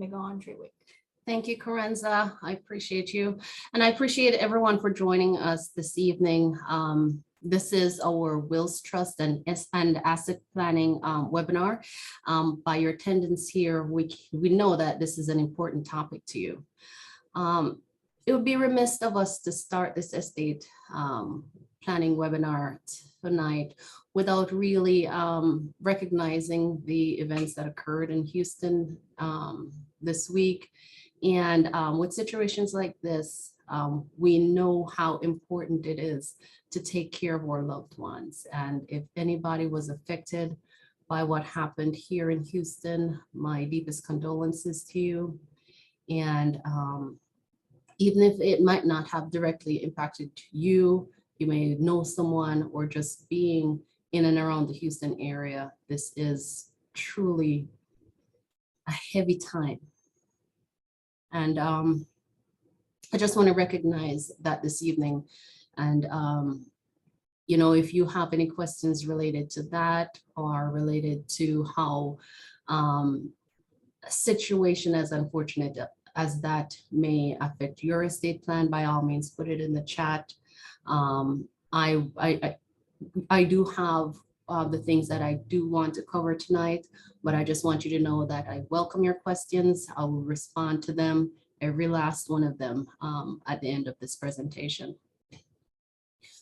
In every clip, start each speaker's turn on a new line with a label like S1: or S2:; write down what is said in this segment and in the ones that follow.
S1: may go on, Treewick.
S2: Thank you, Corenza. I appreciate you. And I appreciate everyone for joining us this evening. This is our Wills Trust and Asset Planning webinar. By your attendance here, we know that this is an important topic to you. It would be remiss of us to start this estate planning webinar tonight without really recognizing the events that occurred in Houston this week. And with situations like this, we know how important it is to take care of our loved ones. And if anybody was affected by what happened here in Houston, my deepest condolences to you. And even if it might not have directly impacted you, you may know someone, or just being in and around the Houston area, this is truly a heavy time. And I just want to recognize that this evening. And, you know, if you have any questions related to that, or related to how a situation as unfortunate as that may affect your estate plan, by all means, put it in the chat. I do have the things that I do want to cover tonight, but I just want you to know that I welcome your questions. I will respond to them, every last one of them, at the end of this presentation.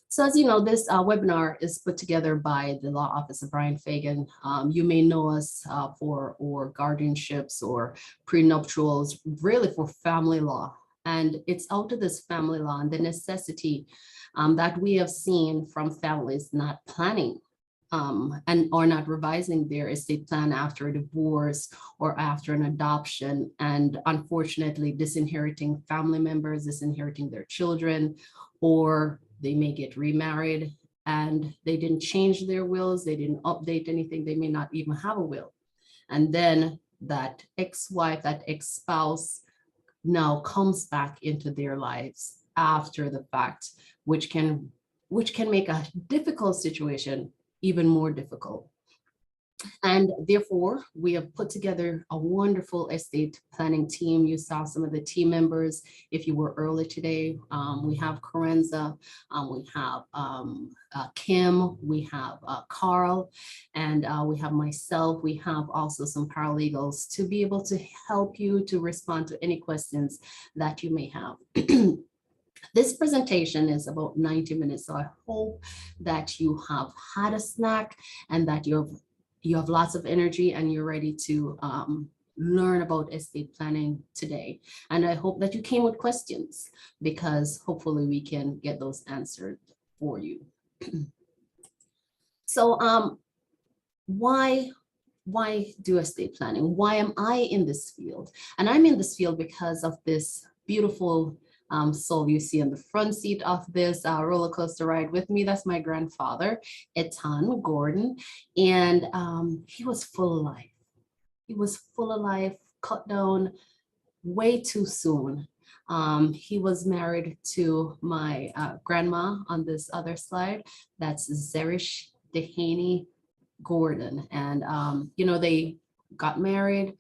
S2: So as you know, this webinar is put together by the Law Office of Bryan Fagan. You may know us for or guardianships or prenuptials, really for family law. And it's out of this family law and the necessity that we have seen from families not planning or not revising their estate plan after a divorce or after an adoption, and unfortunately disinheriting family members, disinheriting their children, or they may get remarried and they didn't change their wills, they didn't update anything, they may not even have a will. And then that ex-wife, that ex-spouse now comes back into their lives after the fact, which can make a difficult situation even more difficult. And therefore, we have put together a wonderful estate planning team. You saw some of the team members if you were early today. We have Corenza, we have Kim, we have Carl, and we have myself. We have also some paralegals to be able to help you to respond to any questions that you may have. This presentation is about 90 minutes, so I hope that you have had a snack and that you have lots of energy and you're ready to learn about estate planning today. And I hope that you came with questions, because hopefully we can get those answered for you. So why do estate planning? Why am I in this field? And I'm in this field because of this beautiful soul you see on the front seat of this roller coaster ride with me. That's my grandfather, Etan Gordon. And he was full of life. He was full of life, cut down way too soon. He was married to my grandma on this other slide. That's Zerish Dehaney Gordon. And, you know, they got married,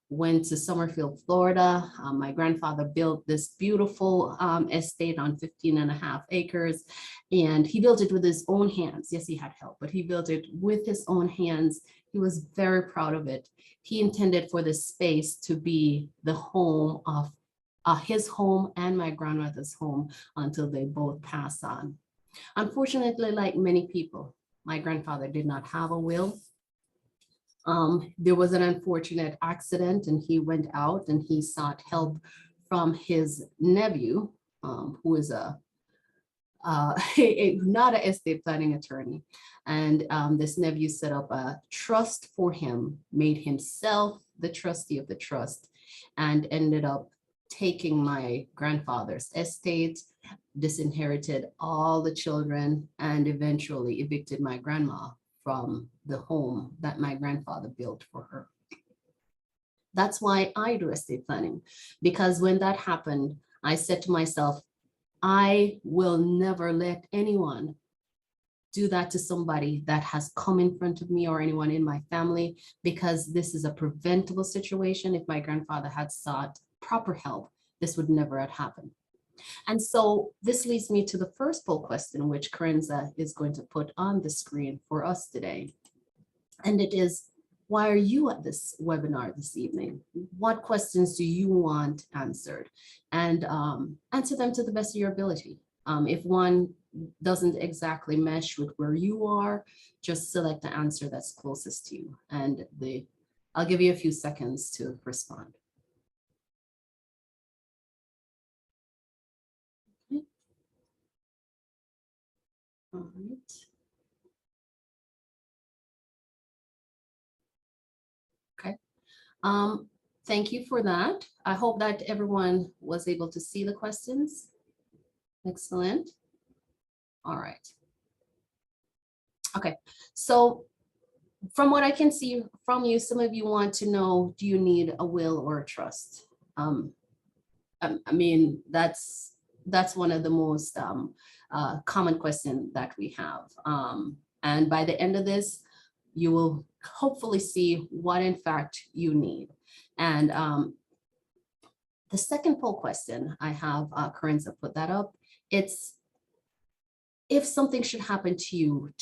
S2: went to Summerfield, Florida. My grandfather built this beautiful estate on 15.5 acres, and he built it with his own hands. Yes, he had help, but he built it with his own hands. He was very proud of it. He intended for this space to be the home of his home and my grandmother's home until they both passed on. Unfortunately, like many people, my grandfather did not have a will. There was an unfortunate accident and he went out and he sought help from his nephew, who is not an estate planning attorney. And this nephew set up a trust for him, made himself the trustee of the trust, and ended up taking my grandfather's estate, disinherited all the children, and eventually evicted my grandma from the home that my grandfather built for her. That's why I do estate planning, because when that happened, I said to myself, I will never let anyone do that to somebody that has come in front of me or anyone in my family, because this is a preventable situation. If my grandfather had sought proper help, this would never have happened. And so this leads me to the first poll question, which Karenza is going to put on the screen for us today. And it is, why are you at this webinar this evening? What questions do you want answered? And answer them to the best of your ability. If one doesn't exactly mesh with where you are, just select the answer that's closest to you. And I'll give you a few seconds to respond. Okay. All right. Okay. Thank you for that. I hope that everyone was able to see the questions. Excellent. All right. Okay, so from what I can see from you, some of you want to know, do you need a will or a trust? I mean, that's one of the most common questions that we have. And by the end of this, you will hopefully see what in fact you need. And the second poll question I have, Karenza put that up. It's, if something should happen to you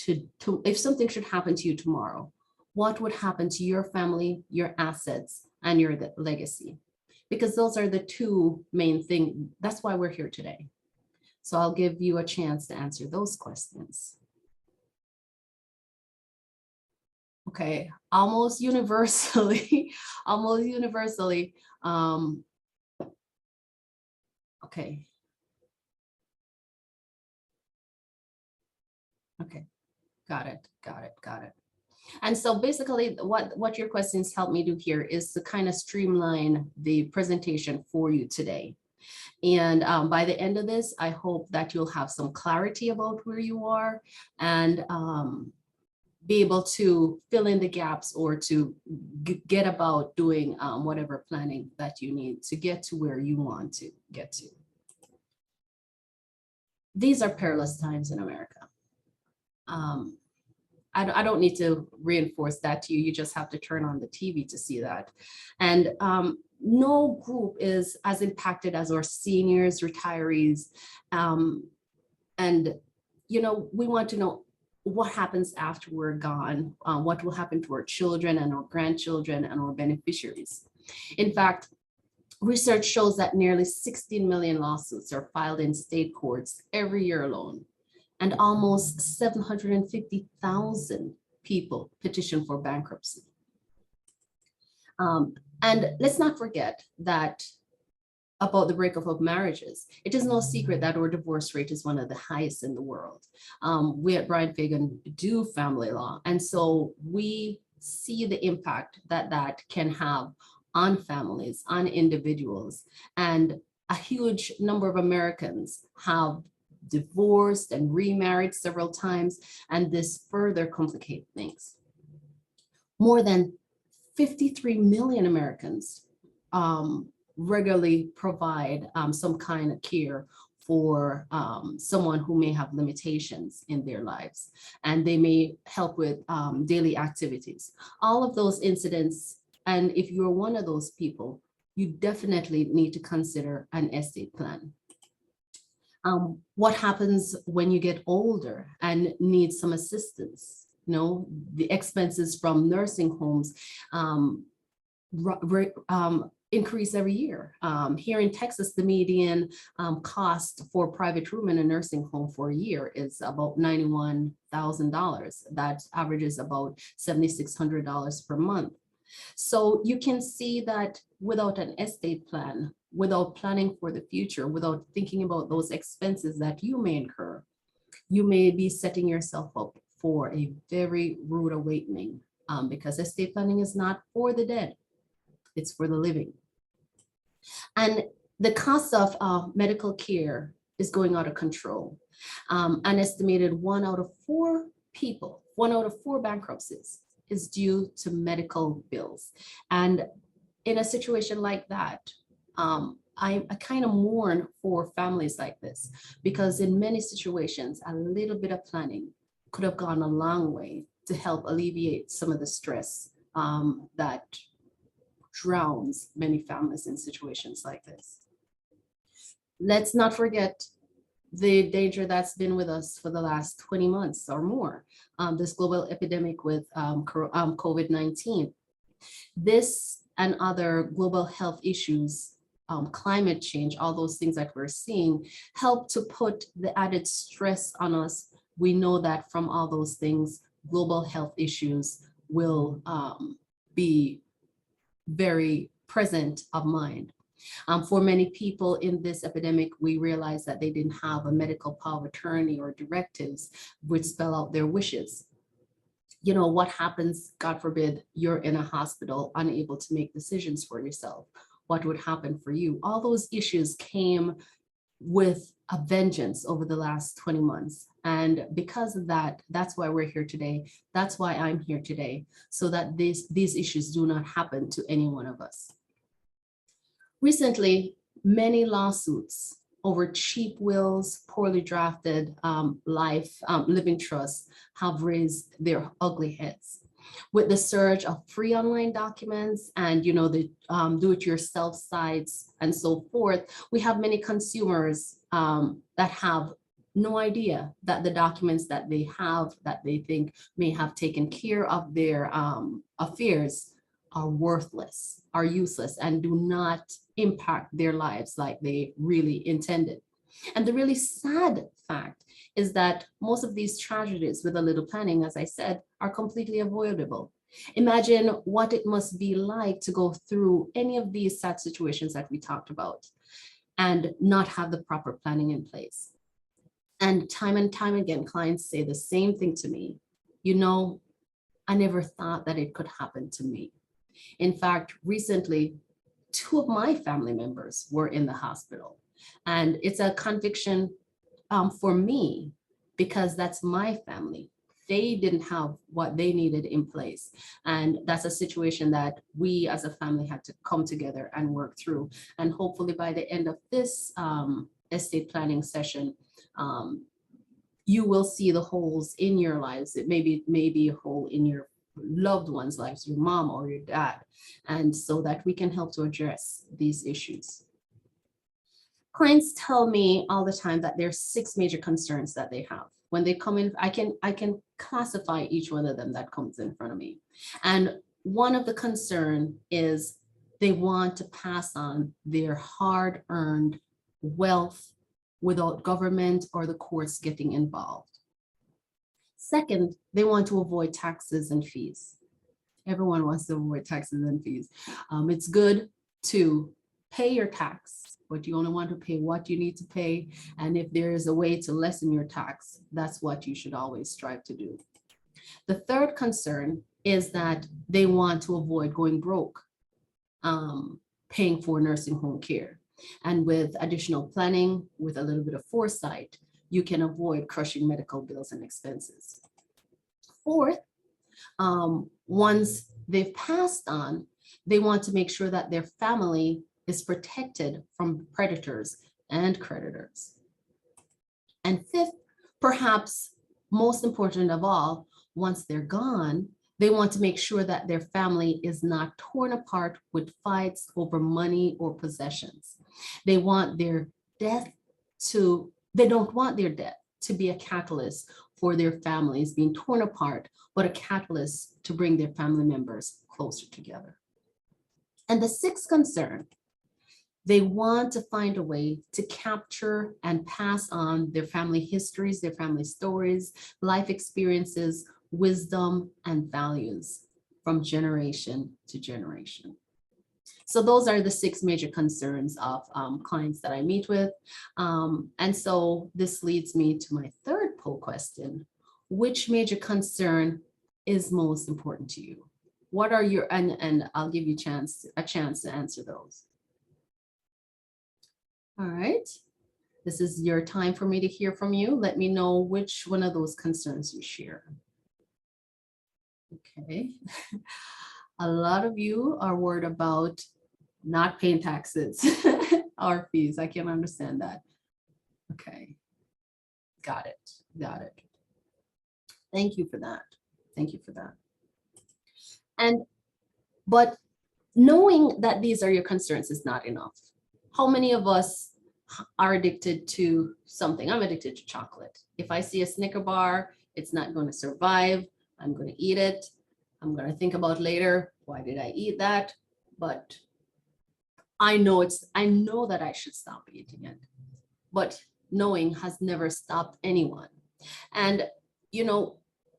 S2: if something should happen to you tomorrow, what would happen to your family, your assets, and your legacy? Because those are the two main things. That's why we're here today. So I'll give you a chance to answer those questions. Okay, almost universally, okay. Okay, got it. And so basically what your questions help me do here is to kind of streamline the presentation for you today. And by the end of this, I hope that you'll have some clarity about where you are and be able to fill in the gaps or to get about doing whatever planning that you need to get to where you want to get to. These are perilous times in America. I don't need to reinforce that to you. You just have to turn on the TV to see that. And no group is as impacted as our seniors, retirees. And, you know, we want to know what happens after we're gone, what will happen to our children and our grandchildren and our beneficiaries. In fact, research shows that nearly 16 million lawsuits are filed in state courts every year alone. And almost 750,000 people petition for bankruptcy. And let's not forget that about the breakup of marriages. It is no secret that our divorce rate is one of the highest in the world. We at Bryan Fagan do family law. And so we see the impact that that can have on families, on individuals. And a huge number of Americans have divorced and remarried several times, and this further complicates things. More than 53 million Americans regularly provide some kind of care for someone who may have limitations in their lives, and they may help with daily activities. All of those incidents, and if you're one of those people, you definitely need to consider an estate plan. What happens when you get older and need some assistance? You know, the expenses from nursing homes increase every year. Here in Texas, the median cost for private room in a nursing home for a year is about $91,000. That averages about $7,600 per month. So you can see that without an estate plan, without planning for the future, without thinking about those expenses that you may incur, you may be setting yourself up for a very rude awakening, because estate planning is not for the dead, it's for the living. And the cost of medical care is going out of control. An estimated 1 out of 4 people, 1 out of 4 bankruptcies is due to medical bills. And in a situation like that, I kind of mourn for families like this, because in many situations, a little bit of planning could have gone a long way to help alleviate some of the stress that drowns many families in situations like this. Let's not forget the danger that's been with us for the last 20 months or more, this global epidemic with COVID-19. This and other global health issues, climate change, all those things that we're seeing help to put the added stress on us. We know that from all those things, global health issues will be very present of mind. For many people in this epidemic, we realized that they didn't have a medical power of attorney or directives which spell out their wishes. You know, what happens, God forbid, you're in a hospital unable to make decisions for yourself? What would happen for you? All those issues came with a vengeance over the last 20 months. And because of that, that's why we're here today. That's why I'm here today, so that these issues do not happen to any one of us. Recently, many lawsuits over cheap wills, poorly drafted living trusts have raised their ugly heads. With the surge of free online documents and the do-it-yourself sites and so forth, we have many consumers that have no idea that the documents that they have, that they think may have taken care of their affairs, are worthless, are useless, and do not impact their lives like they really intended. And the really sad fact is that most of these tragedies, with a little planning, as I said, are completely avoidable. Imagine what it must be like to go through any of these sad situations that we talked about and not have the proper planning in place. And time again, clients say the same thing to me. I never thought that it could happen to me. In fact, recently, 2 of my family members were in the hospital. And it's a conviction for me, because that's my family. They didn't have what they needed in place. And that's a situation that we as a family had to come together and work through. And hopefully by the end of this estate planning session, you will see the holes in your lives. It may be a hole in your loved ones' lives, your mom or your dad, and so that we can help to address these issues. Clients tell me all the time that there's 6 major concerns that they have. When they come in, I can classify each one of them that comes in front of me. And one of the concern is they want to pass on their hard-earned wealth without government or the courts getting involved. Second, they want to avoid taxes and fees. Everyone wants to avoid taxes and fees. It's good to pay your tax, but you only want to pay what you need to pay. And if there is a way to lessen your tax, that's what you should always strive to do. The third concern is that they want to avoid going broke, paying for nursing home care. And with additional planning, with a little bit of foresight, you can avoid crushing medical bills and expenses. Fourth, once they've passed on, they want to make sure that their family is protected from predators and creditors. And fifth, perhaps most important of all, once they're gone, they want to make sure that their family is not torn apart with fights over money or possessions. They want their death they don't want their death to be a catalyst for their families being torn apart, but a catalyst to bring their family members closer together. And the sixth concern, they want to find a way to capture and pass on their family histories, their family stories, life experiences, wisdom, and values from generation to generation. So those are the 6 major concerns of clients that I meet with. And so this leads me to my third poll question. Which major concern is most important to you? What are your, and I'll give you a chance to answer those. All right, this is your time for me to hear from you. Let me know which one of those concerns you share. Okay, a lot of you are worried about not paying taxes or fees. I can understand that. Okay, got it. Thank you for that. Thank you for that. But knowing that these are your concerns is not enough. How many of us are addicted to something? I'm addicted to chocolate. If I see a Snicker bar, it's not going to survive. I'm going to eat it. I'm going to think about later, why did I eat that? But I know that I should stop eating it. But knowing has never stopped anyone. And,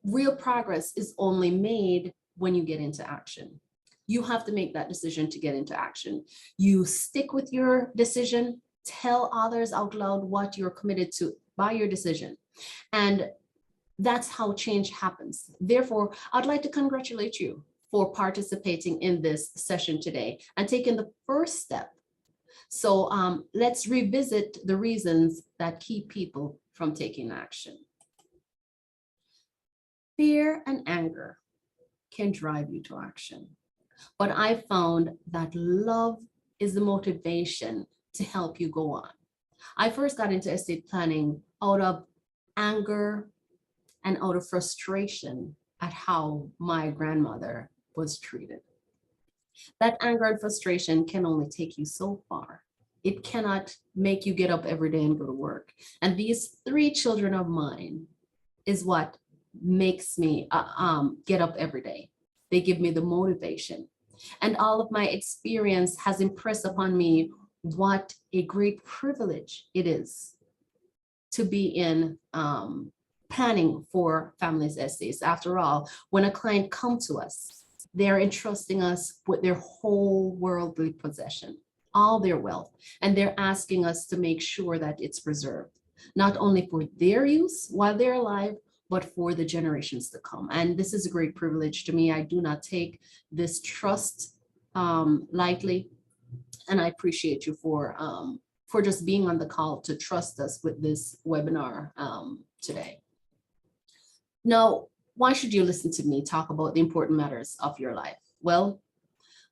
S2: real progress is only made when you get into action. You have to make that decision to get into action. You stick with your decision, tell others out loud what you're committed to by your decision. And that's how change happens. Therefore, I'd like to congratulate you for participating in this session today and taking the first step. So let's revisit the reasons that keep people from taking action. Fear and anger can drive you to action. But I found that love is the motivation to help you go on. I first got into estate planning out of anger and out of frustration at how my grandmother was treated. That anger and frustration can only take you so far. It cannot make you get up every day and go to work. And these 3 children of mine is what makes me get up every day. They give me the motivation. And all of my experience has impressed upon me what a great privilege it is to be in planning for families' estates. After all, when a client comes to us, they're entrusting us with their whole worldly possession, all their wealth, and they're asking us to make sure that it's preserved, not only for their use while they're alive, but for the generations to come. And this is a great privilege to me. I do not take this trust lightly, and I appreciate you for just being on the call to trust us with this webinar today. Now, why should you listen to me talk about the important matters of your life? Well,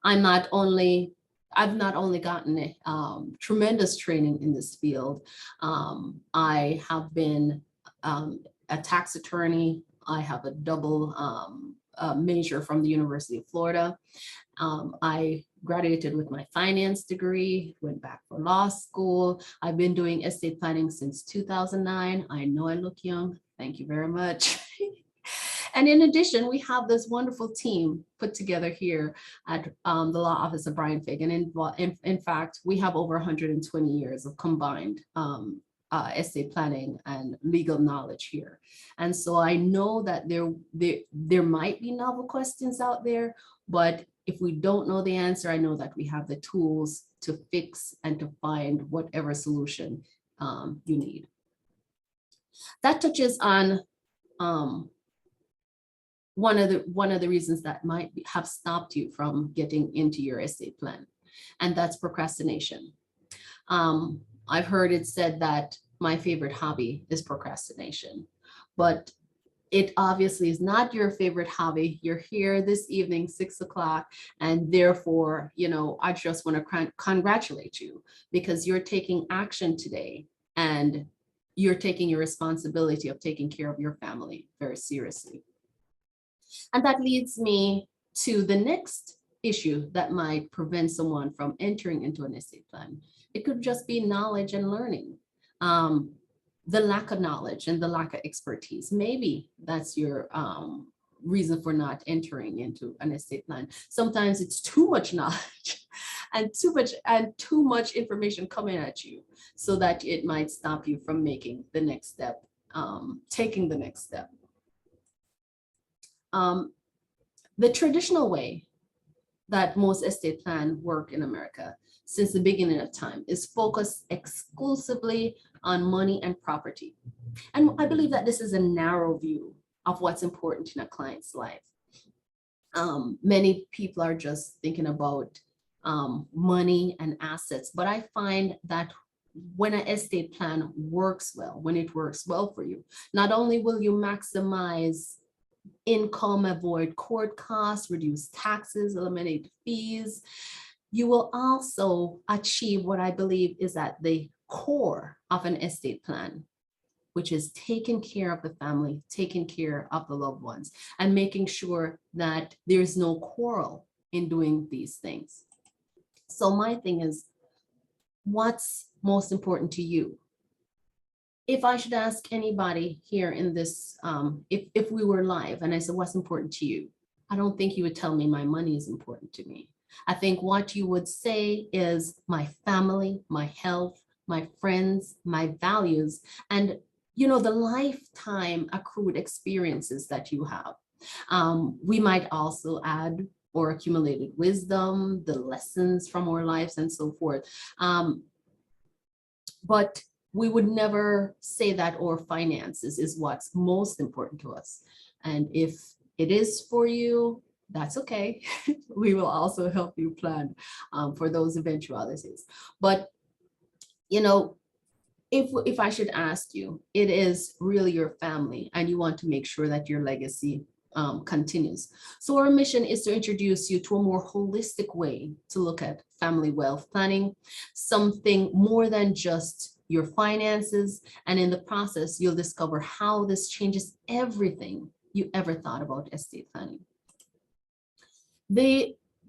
S2: I've not only gotten tremendous training in this field. I have been a tax attorney. I have a double major from the University of Florida. I graduated with my finance degree, went back for law school. I've been doing estate planning since 2009. I know I look young. Thank you very much. And in addition, we have this wonderful team put together here at the law office of Bryan, Fagan. In fact, we have over 120 years of combined estate planning and legal knowledge here. And so I know that there might be novel questions out there, but if we don't know the answer, I know that we have the tools to fix and to find whatever solution you need. That touches on one of the reasons that might have stopped you from getting into your estate plan, and that's procrastination. I've heard it said that my favorite hobby is procrastination, but it obviously is not your favorite hobby. You're here this evening, 6 o'clock, and therefore, I just want to congratulate you because you're taking action today and you're taking your responsibility of taking care of your family very seriously. And that leads me to the next issue that might prevent someone from entering into an estate plan. It could just be knowledge and learning. The lack of knowledge and the lack of expertise. Maybe that's your reason for not entering into an estate plan. Sometimes it's too much knowledge and too much information coming at you so that it might stop you from making the next step, taking the next step. The traditional way that most estate plan work in America since the beginning of time is focused exclusively on money and property. And I believe that this is a narrow view of what's important in a client's life. Many people are just thinking about money and assets, but I find that when an estate plan works well, when it works well for you, not only will you maximize income, avoid court costs, reduce taxes, eliminate fees, you will also achieve what I believe is at the core of an estate plan, which is taking care of the family, taking care of the loved ones, and making sure that there's no quarrel in doing these things. So my thing is, what's most important to you? If I should ask anybody here in this, if we were live and I said, what's important to you? I don't think you would tell me my money is important to me. I think what you would say is my family, my health, my friends, my values, and the lifetime accrued experiences that you have. We might also add or accumulated wisdom, the lessons from our lives and so forth. But we would never say that our finances is what's most important to us. And if it is for you, that's okay. We will also help you plan for those eventualities. But, if I should ask you, it is really your family and you want to make sure that your legacy continues. So our mission is to introduce you to a more holistic way to look at family wealth planning, something more than just your finances. And in the process, you'll discover how this changes everything you ever thought about estate planning.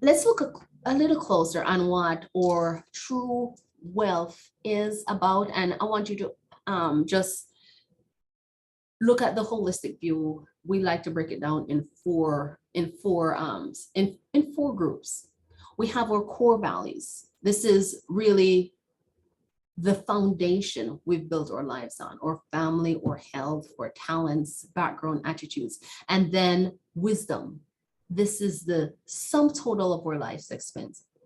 S2: Let's look a little closer on what our true wealth is about. And I want you to just look at the holistic view. We like to break it down in four groups. We have our core values. This is really the foundation we've built our lives on, or family, or health, or talents, background, attitudes, and then wisdom. This is the sum total of our life's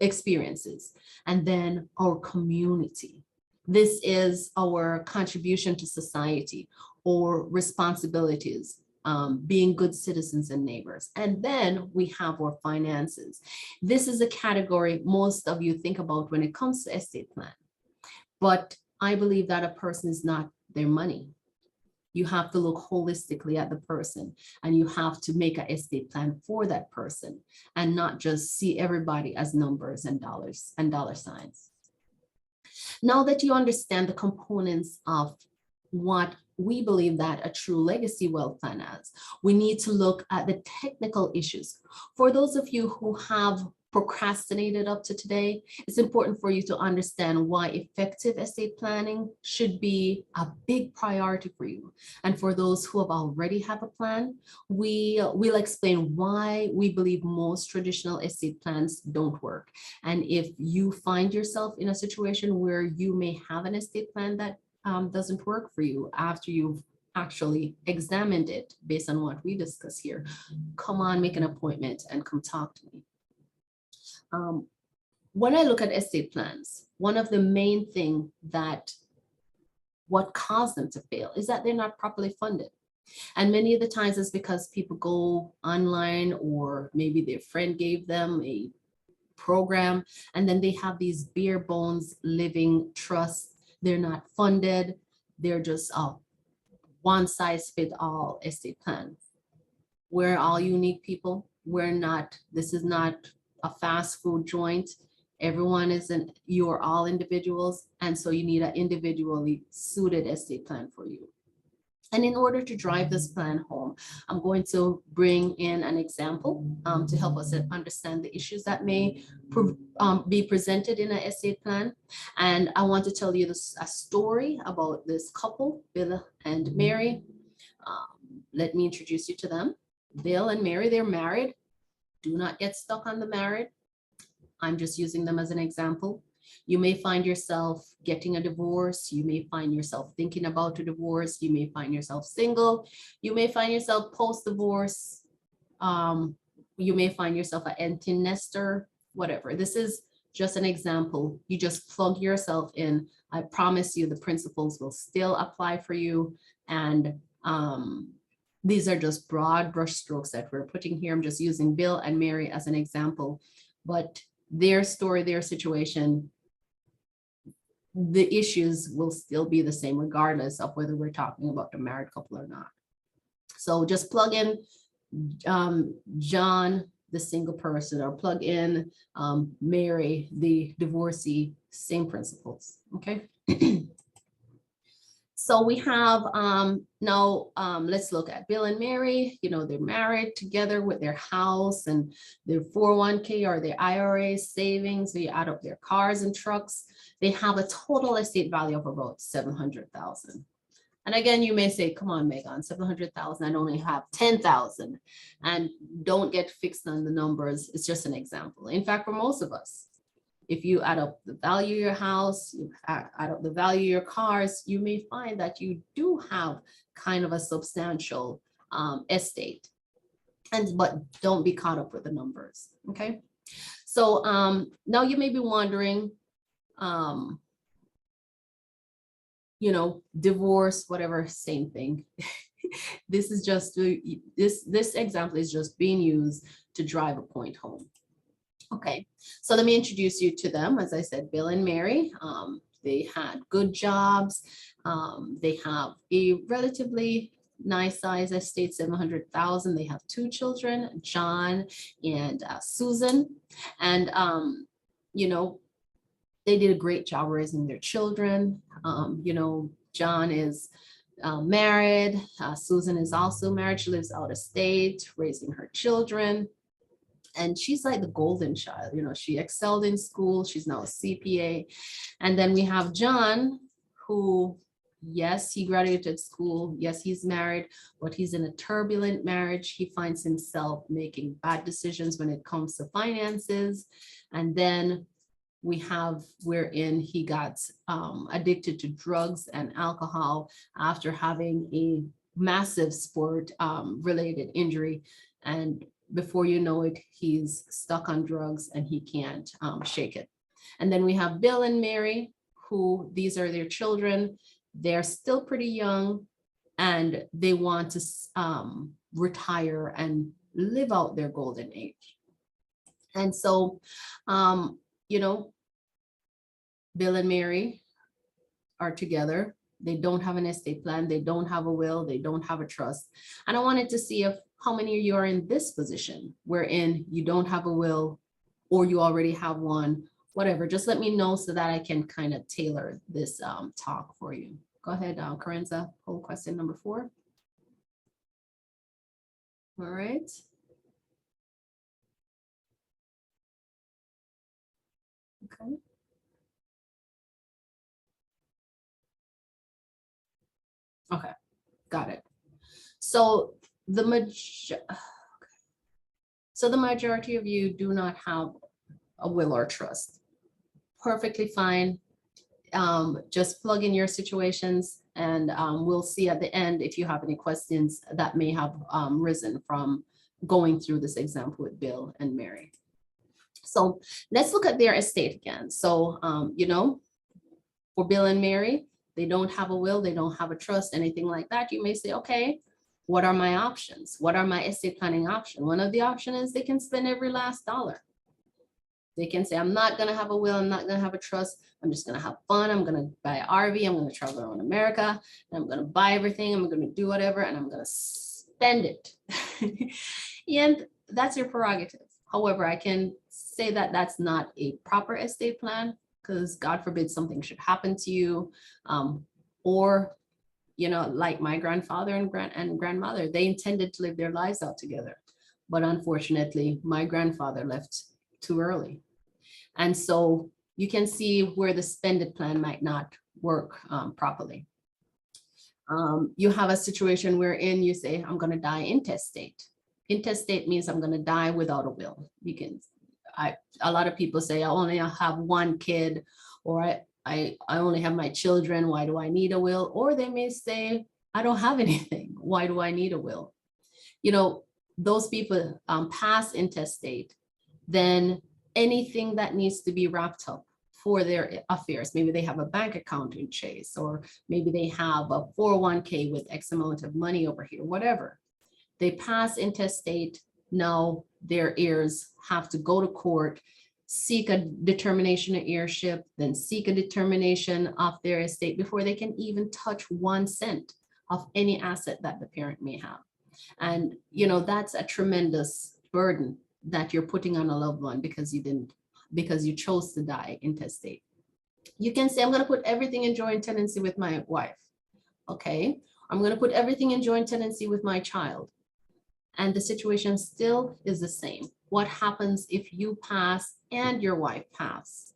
S2: experiences, and then our community. This is our contribution to society or responsibilities, being good citizens and neighbors. And then we have our finances. This is a category most of you think about when it comes to estate plan. But I believe that a person is not their money. You have to look holistically at the person, and you have to make an estate plan for that person and not just see everybody as numbers and dollars and dollar signs. Now that you understand the components of what we believe that a true legacy wealth plan is, we need to look at the technical issues. For those of you who have procrastinated up to today, it's important for you to understand why effective estate planning should be a big priority for you. And for those who have already have a plan, we'll explain why we believe most traditional estate plans don't work. And if you find yourself in a situation where you may have an estate plan that doesn't work for you after you've actually examined it based on what we discuss here, come on, make an appointment and come talk to me. When I look at estate plans, one of the main thing that what caused them to fail is that they're not properly funded. And many of the times it's because people go online, or maybe their friend gave them a program, and then they have these bare bones living trusts. They're not funded. They're just a one size fit all estate plan. We're all unique people. This is not a fast food joint. Everyone you're all individuals. And so you need an individually suited estate plan for you. And in order to drive this plan home, I'm going to bring in an example to help us understand the issues that may be presented in an estate plan. And I want to tell you a story about this couple, Bill and Mary. Let me introduce you to them. Bill and Mary, they're married. Do not get stuck on the married. I'm just using them as an example. You may find yourself getting a divorce. You may find yourself thinking about a divorce. You may find yourself single. You may find yourself post-divorce. You may find yourself an empty nester, whatever. This is just an example. You just plug yourself in. I promise you the principles will still apply for you. And these are just broad brush strokes that we're putting here. I'm just using Bill and Mary as an example, but their story, their situation, the issues will still be the same regardless of whether we're talking about a married couple or not. So just plug in John, the single person, or plug in Mary, the divorcee, same principles, okay? So we have now, let's look at Bill and Mary. They're married together with their house and their 401k or their IRA savings. We add up their cars and trucks. They have a total estate value of about 700,000. And again, you may say, come on, Megan, 700,000, I only have 10,000. And don't get fixed on the numbers. It's just an example. In fact, for most of us, if you add up the value of your house, you add up the value of your cars, you may find that you do have kind of a substantial estate. But don't be caught up with the numbers, okay? So now you may be wondering, divorce, whatever, same thing. This is just, this example is just being used to drive a point home. Okay, so let me introduce you to them. As I said, Bill and Mary, they had good jobs. They have a relatively nice size estate, 700,000. They have 2 children, John and Susan. And, they did a great job raising their children. John is married. Susan is also married. She lives out of state, raising her children. And she's like the golden child. She excelled in school. She's now a CPA. And then we have John, who, yes, he graduated school. Yes, he's married, but he's in a turbulent marriage. He finds himself making bad decisions when it comes to finances. And then we have wherein he got addicted to drugs and alcohol after having a massive sport related injury. And before you know it, he's stuck on drugs and he can't shake it. And then we have Bill and Mary, who these are their children. They're still pretty young and they want to retire and live out their golden age. And so, Bill and Mary are together. They don't have an estate plan. They don't have a will. They don't have a trust. And I wanted to see how many of you are in this position wherein you don't have a will or you already have one, whatever. Just let me know so that I can kind of tailor this talk for you. Go ahead, Carenza, poll question number 4. All right. Okay. Okay, got it. So the majority of you do not have a will or trust. Perfectly fine. Just plug in your situations and we'll see at the end if you have any questions that may have risen from going through this example with Bill and Mary. So let's look at their estate again. So, for Bill and Mary, they don't have a will, they don't have a trust, anything like that. You may say, okay, what are my options? What are my estate planning options? One of the options is they can spend every last dollar. They can say, I'm not going to have a will, I'm not going to have a trust. I'm just going to have fun. I'm going to buy an RV. I'm going to travel around America. And I'm going to buy everything. I'm going to do whatever. And I'm going to spend it. And that's your prerogative. However, I can say that that's not a proper estate plan because God forbid something should happen to you. Or, like my grandfather and grandmother, they intended to live their lives out together. But unfortunately, my grandfather left too early. And so you can see where the spended plan might not work properly. You have a situation wherein you say, I'm going to die intestate. Intestate means I'm going to die without a will. A lot of people say, I only have one kid, or I only have my children. Why do I need a will? Or they may say, I don't have anything. Why do I need a will? Those people pass intestate, then anything that needs to be wrapped up for their affairs. Maybe they have a bank account in Chase, or maybe they have a 401k with X amount of money over here, whatever. They pass intestate. Now their heirs have to go to court, seek a determination of heirship, then seek a determination of their estate before they can even touch 1 cent of any asset that the parent may have. And, that's a tremendous burden that you're putting on a loved one because you chose to die intestate. You can say, I'm going to put everything in joint tenancy with my wife. Okay, I'm going to put everything in joint tenancy with my child. And the situation still is the same. What happens if you pass and your wife pass?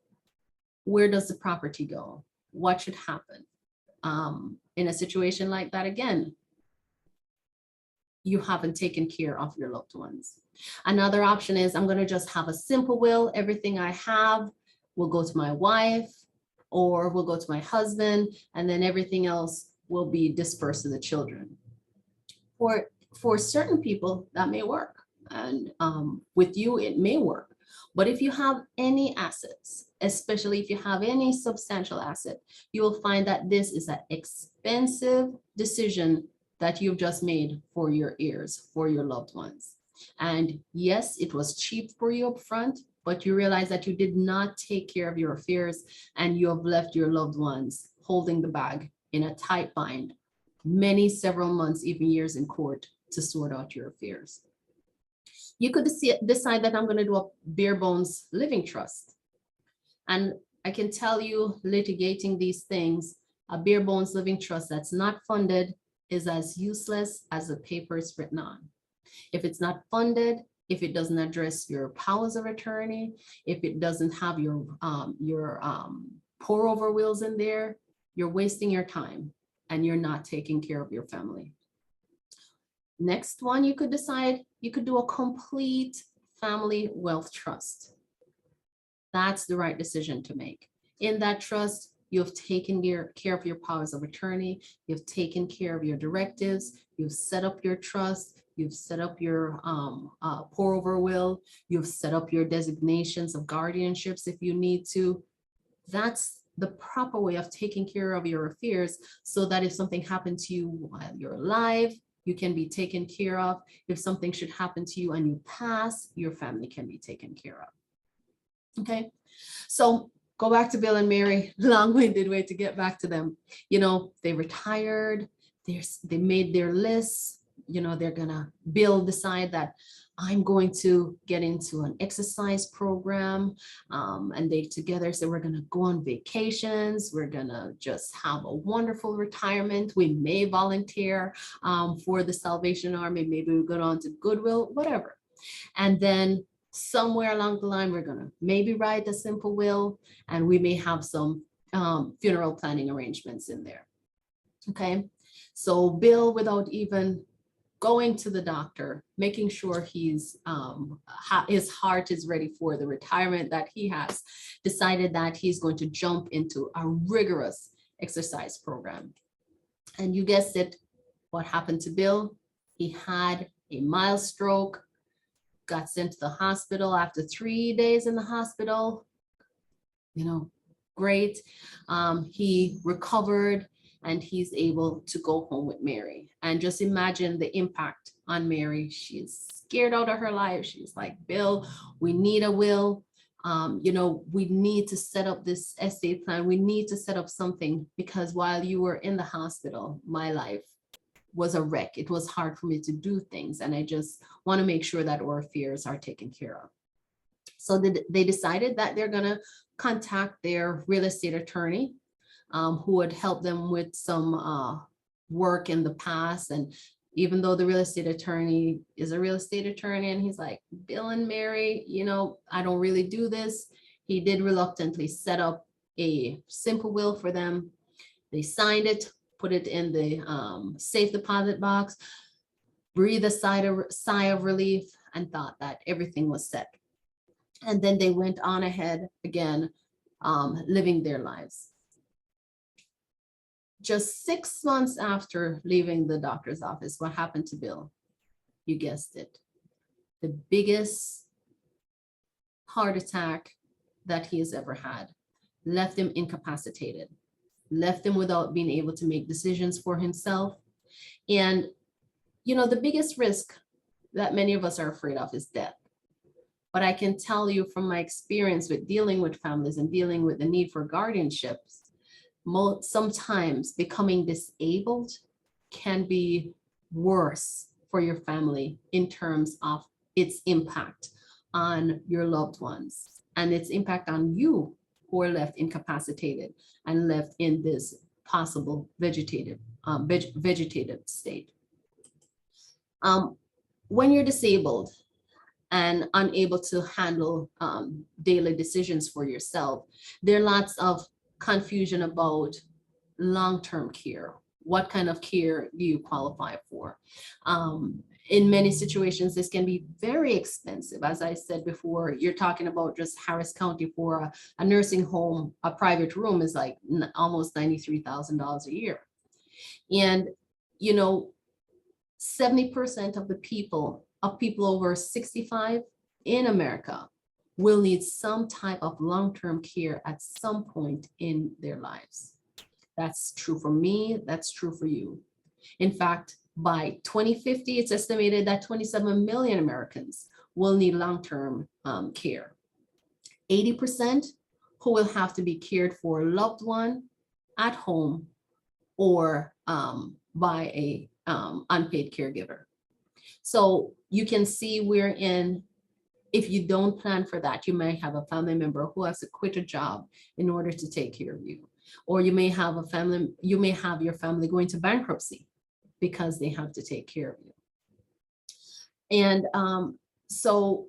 S2: Where does the property go? What should happen? In a situation like that, again, you haven't taken care of your loved ones. Another option is I'm going to just have a simple will. Everything I have will go to my wife or will go to my husband, and then everything else will be dispersed to the children. For certain people, that may work. And with you, it may work. But if you have any assets, especially if you have any substantial asset, you will find that this is an expensive decision that you've just made for your heirs, for your loved ones. And yes, it was cheap for you up front, but you realize that you did not take care of your affairs and you have left your loved ones holding the bag in a tight bind, several months, even years in court to sort out your affairs. You could decide that I'm going to do a bare bones living trust. And I can tell you, litigating these things, a bare bones living trust that's not funded is as useless as the paper it's written on. If it's not funded, if it doesn't address your powers of attorney, if it doesn't have your pour over wills in there, you're wasting your time and you're not taking care of your family. Next one, you could decide you could do a complete family wealth trust. That's the right decision to make. In that trust, you've taken care of your powers of attorney, you've taken care of your directives, you've set up your trust, you've set up your pour over will, you've set up your designations of guardianships if you need to. That's the proper way of taking care of your affairs so that if something happened to you while you're alive, you can be taken care of. If something should happen to you and you pass, your family can be taken care of. Okay, so go back to Bill and Mary, long-winded way to get back to them. You know, they retired, they made their lists, you know, they're gonna, Bill decide that I'm going to get into an exercise program, and they together said, we're gonna go on vacations, we're gonna just have a wonderful retirement. We may volunteer for the Salvation Army, maybe we go on to Goodwill, whatever. And then somewhere along the line, we're gonna maybe write a simple will, and we may have some funeral planning arrangements in there. Okay, so Bill, without even going to the doctor, making sure his heart is ready for the retirement that he has, decided that he's going to jump into a rigorous exercise program. And you guessed it, what happened to Bill? He had a mild stroke, got sent to the hospital after 3 days in the hospital. You know, great. He recovered and he's able to go home with Mary. And just imagine the impact on Mary. She's scared out of her life. She's like, Bill, we need a will. You know, we need to set up this estate plan. We need to set up something because while you were in the hospital, my life was a wreck. It was hard for me to do things. And I just want to make sure that our affairs are taken care of. So they decided that they're going to contact their real estate attorney, who would help them with some work in the past. And even though the real estate attorney is a real estate attorney and he's like, Bill and Mary, you know, I don't really do this. He did reluctantly set up a simple will for them. They signed it, put it in the safe deposit box, breathed a sigh of relief and thought that everything was set. And then they went on ahead again, living their lives. Just 6 months after leaving the doctor's office, what happened to Bill? You guessed it. The biggest heart attack that he has ever had. Left him incapacitated. Left him without being able to make decisions for himself. And, you know, the biggest risk that many of us are afraid of is death. But I can tell you from my experience with dealing with families and dealing with the need for guardianships, sometimes becoming disabled can be worse for your family in terms of its impact on your loved ones and its impact on you who are left incapacitated and left in this possible vegetative state. When you're disabled and unable to handle daily decisions for yourself, there are lots of confusion about long-term care. What kind of care do you qualify for? In many situations, this can be very expensive. As I said before, you're talking about just Harris County for a nursing home, a private room is like almost $93,000 a year. And, 70% of the people over 65 in America will need some type of long-term care at some point in their lives. That's true for me, that's true for you. In fact, by 2050, it's estimated that 27 million Americans will need long-term care. 80% who will have to be cared for a loved one at home or by a unpaid caregiver. So you can see if you don't plan for that, you may have a family member who has to quit a job in order to take care of you. Or you may have your family going to bankruptcy because they have to take care of you. And so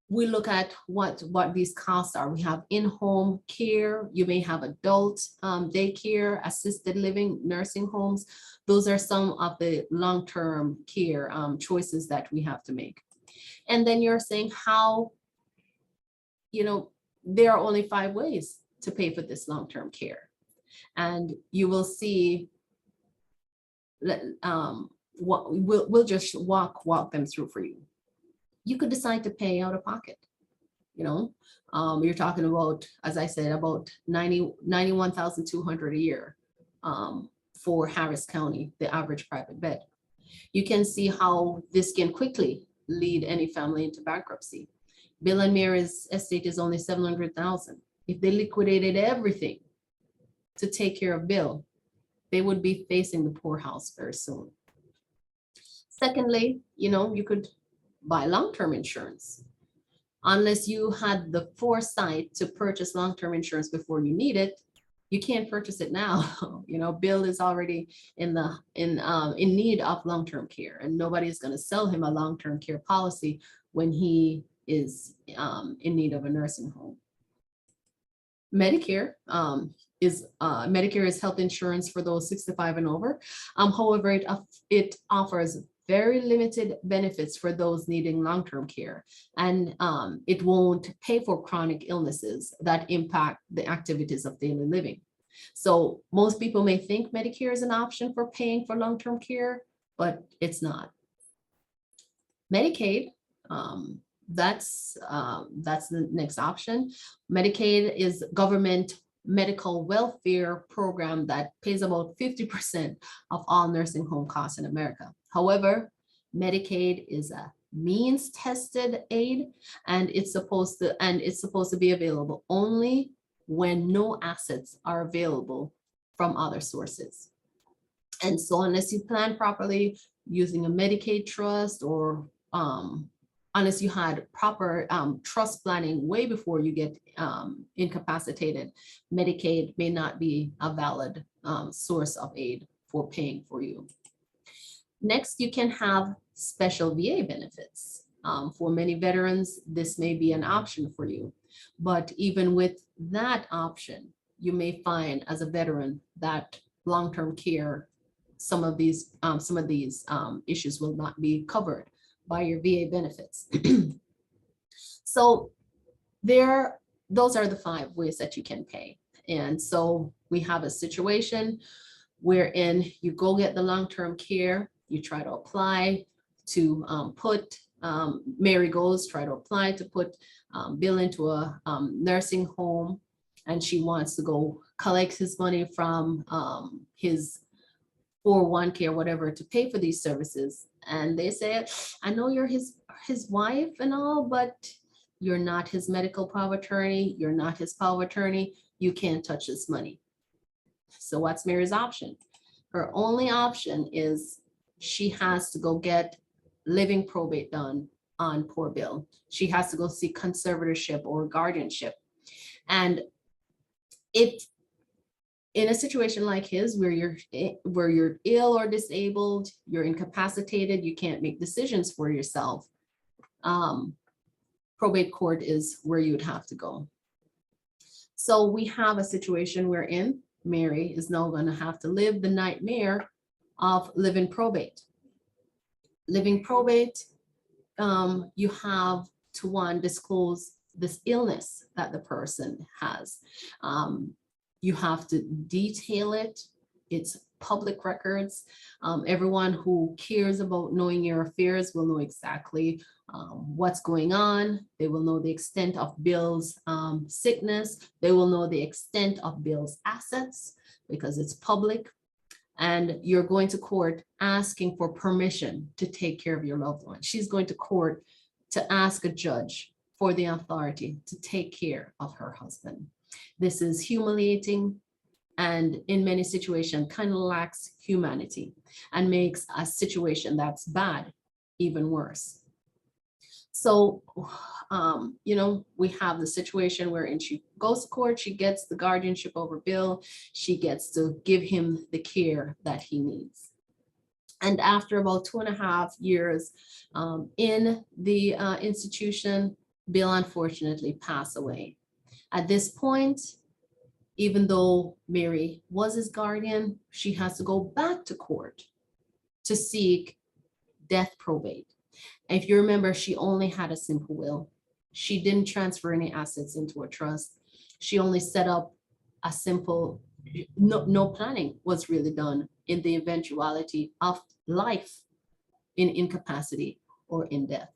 S2: we look at what these costs are. We have in-home care. You may have adult daycare, assisted living, nursing homes. Those are some of the long-term care choices that we have to make. And then you're saying how, there are only 5 ways to pay for this long-term care. And you will see what we'll just walk them through for you. You could decide to pay out of pocket. You're talking about, as I said, about $91,200 a year for Harris County, the average private bed. You can see how this can quickly lead any family into bankruptcy. Bill and Mary's estate is only $700,000. If they liquidated everything to take care of Bill, they would be facing the poorhouse very soon. Secondly, you could buy long-term insurance. Unless you had the foresight to purchase long-term insurance before you need it, you can't purchase it now. Bill is already in need of long-term care, and nobody is going to sell him a long-term care policy when he is in need of a nursing home. Medicare is health insurance for those 65 and over. However, it offers very limited benefits for those needing long-term care, and it won't pay for chronic illnesses that impact the activities of daily living. So most people may think Medicare is an option for paying for long-term care, but it's not. Medicaid, that's the next option. Medicaid is government medical welfare program that pays about 50% of all nursing home costs in America. However, Medicaid is a means tested aid, and it's supposed to be available only when no assets are available from other sources. And so unless you plan properly using a Medicaid trust, or unless you had proper trust planning way before you get incapacitated, Medicaid may not be a valid source of aid for paying for you. Next, you can have special VA benefits. For many veterans, this may be an option for you. But even with that option, you may find as a veteran that long-term care, some of these issues will not be covered by your VA benefits. So those are the 5 ways that you can pay. And so we have a situation wherein you go get the long-term care, you try to apply to Mary goes, try to apply to put Bill into a nursing home, and she wants to go collect his money from his 401k or whatever to pay for these services. And they say, I know you're his wife and all, but you're not his medical power of attorney. You're not his power of attorney. You can't touch this money. So what's Mary's option? Her only option is she has to go get living probate done on poor Bill. She has to go seek conservatorship or guardianship. And if in a situation like his, where you're ill or disabled, you're incapacitated, you can't make decisions for yourself, probate court is where you would have to go. So we have a situation wherein Mary is now going to have to live the nightmare of living probate. Living probate, you have to, one, disclose this illness that the person has. You have to detail it. It's public records. Everyone who cares about knowing your affairs will know exactly what's going on. They will know the extent of Bill's sickness. They will know the extent of Bill's assets because it's public. And you're going to court asking for permission to take care of your loved one. She's going to court to ask a judge for the authority to take care of her husband. This is humiliating, and in many situations kind of lacks humanity and makes a situation that's bad even worse. So, we have the situation wherein she goes to court, she gets the guardianship over Bill, she gets to give him the care that he needs. And after about 2.5 years in the institution, Bill unfortunately passed away. At this point, even though Mary was his guardian, she has to go back to court to seek death probate. And if you remember, she only had a simple will. She didn't transfer any assets into a trust. She only set up a simple, no planning was really done in the eventuality of life in incapacity or in death.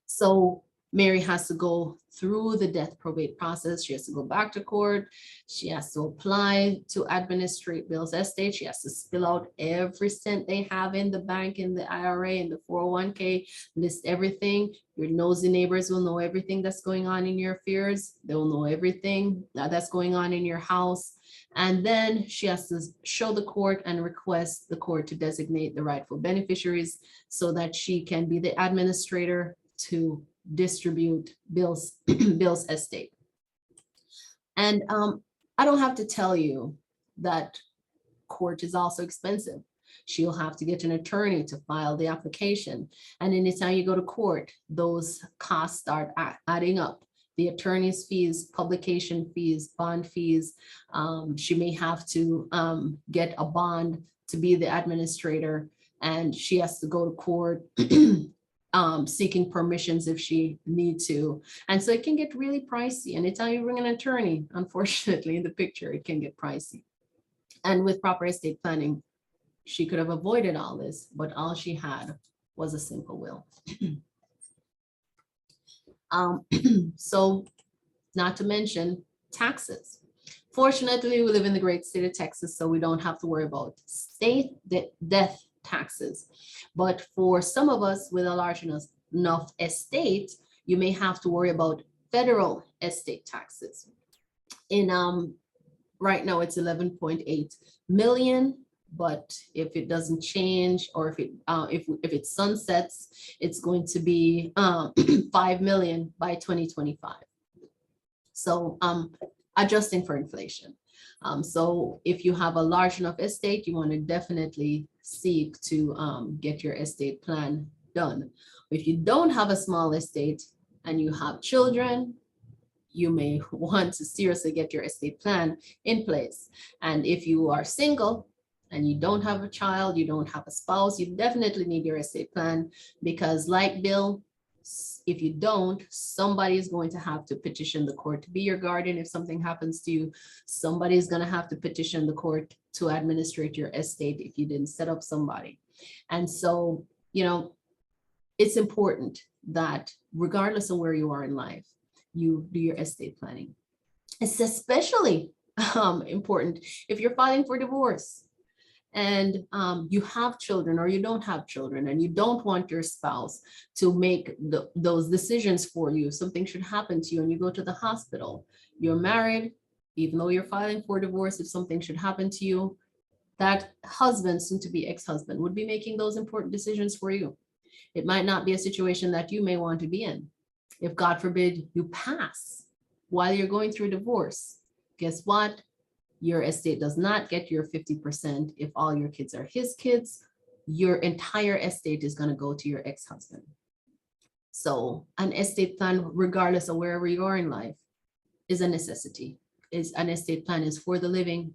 S2: So Mary has to go through the death probate process. She has to go back to court. She has to apply to administrate Bill's estate. She has to spill out every cent they have in the bank, in the IRA, in the 401k, list everything. Your nosy neighbors will know everything that's going on in your affairs. They'll know everything that's going on in your house. And then she has to show the court and request the court to designate the rightful beneficiaries so that she can be the administrator to distribute Bill's estate. And I don't have to tell you that court is also expensive. She'll have to get an attorney to file the application. And anytime you go to court, those costs start adding up. The attorney's fees, publication fees, bond fees. She may have to get a bond to be the administrator, and she has to go to court seeking permissions if she needs to. And so it can get really pricey. Anytime you bring an attorney, unfortunately, in the picture, it can get pricey. And with proper estate planning, she could have avoided all this, but all she had was a simple will. So not to mention taxes. Fortunately, we live in the great state of Texas, so we don't have to worry about state death taxes. But for some of us with a large enough estate, you may have to worry about federal estate taxes. In right now it's 11.8 million, but if it doesn't change, or if it sunsets, it's going to be 5 million by 2025. So adjusting for inflation. So if you have a large enough estate, you want to definitely seek to get your estate plan done. If you don't have a small estate and you have children, you may want to seriously get your estate plan in place. And if you are single and you don't have a child, you don't have a spouse, you definitely need your estate plan, because like Bill, if you don't, somebody is going to have to petition the court to be your guardian. If something happens to you, somebody is going to have to petition the court to administrate your estate if you didn't set up somebody. And so, it's important that regardless of where you are in life, you do your estate planning. It's especially important if you're filing for divorce and you have children or you don't have children, and you don't want your spouse to make those decisions for you. Something should happen to you and you go to the hospital. You're married, even though you're filing for divorce, if something should happen to you, that husband, soon to be ex-husband, would be making those important decisions for you. It might not be a situation that you may want to be in. If God forbid you pass while you're going through divorce, guess what? Your estate does not get your 50% if all your kids are his kids. Your entire estate is going to go to your ex-husband. So an estate plan, regardless of wherever you are in life, is a necessity. Is an estate plan is for the living,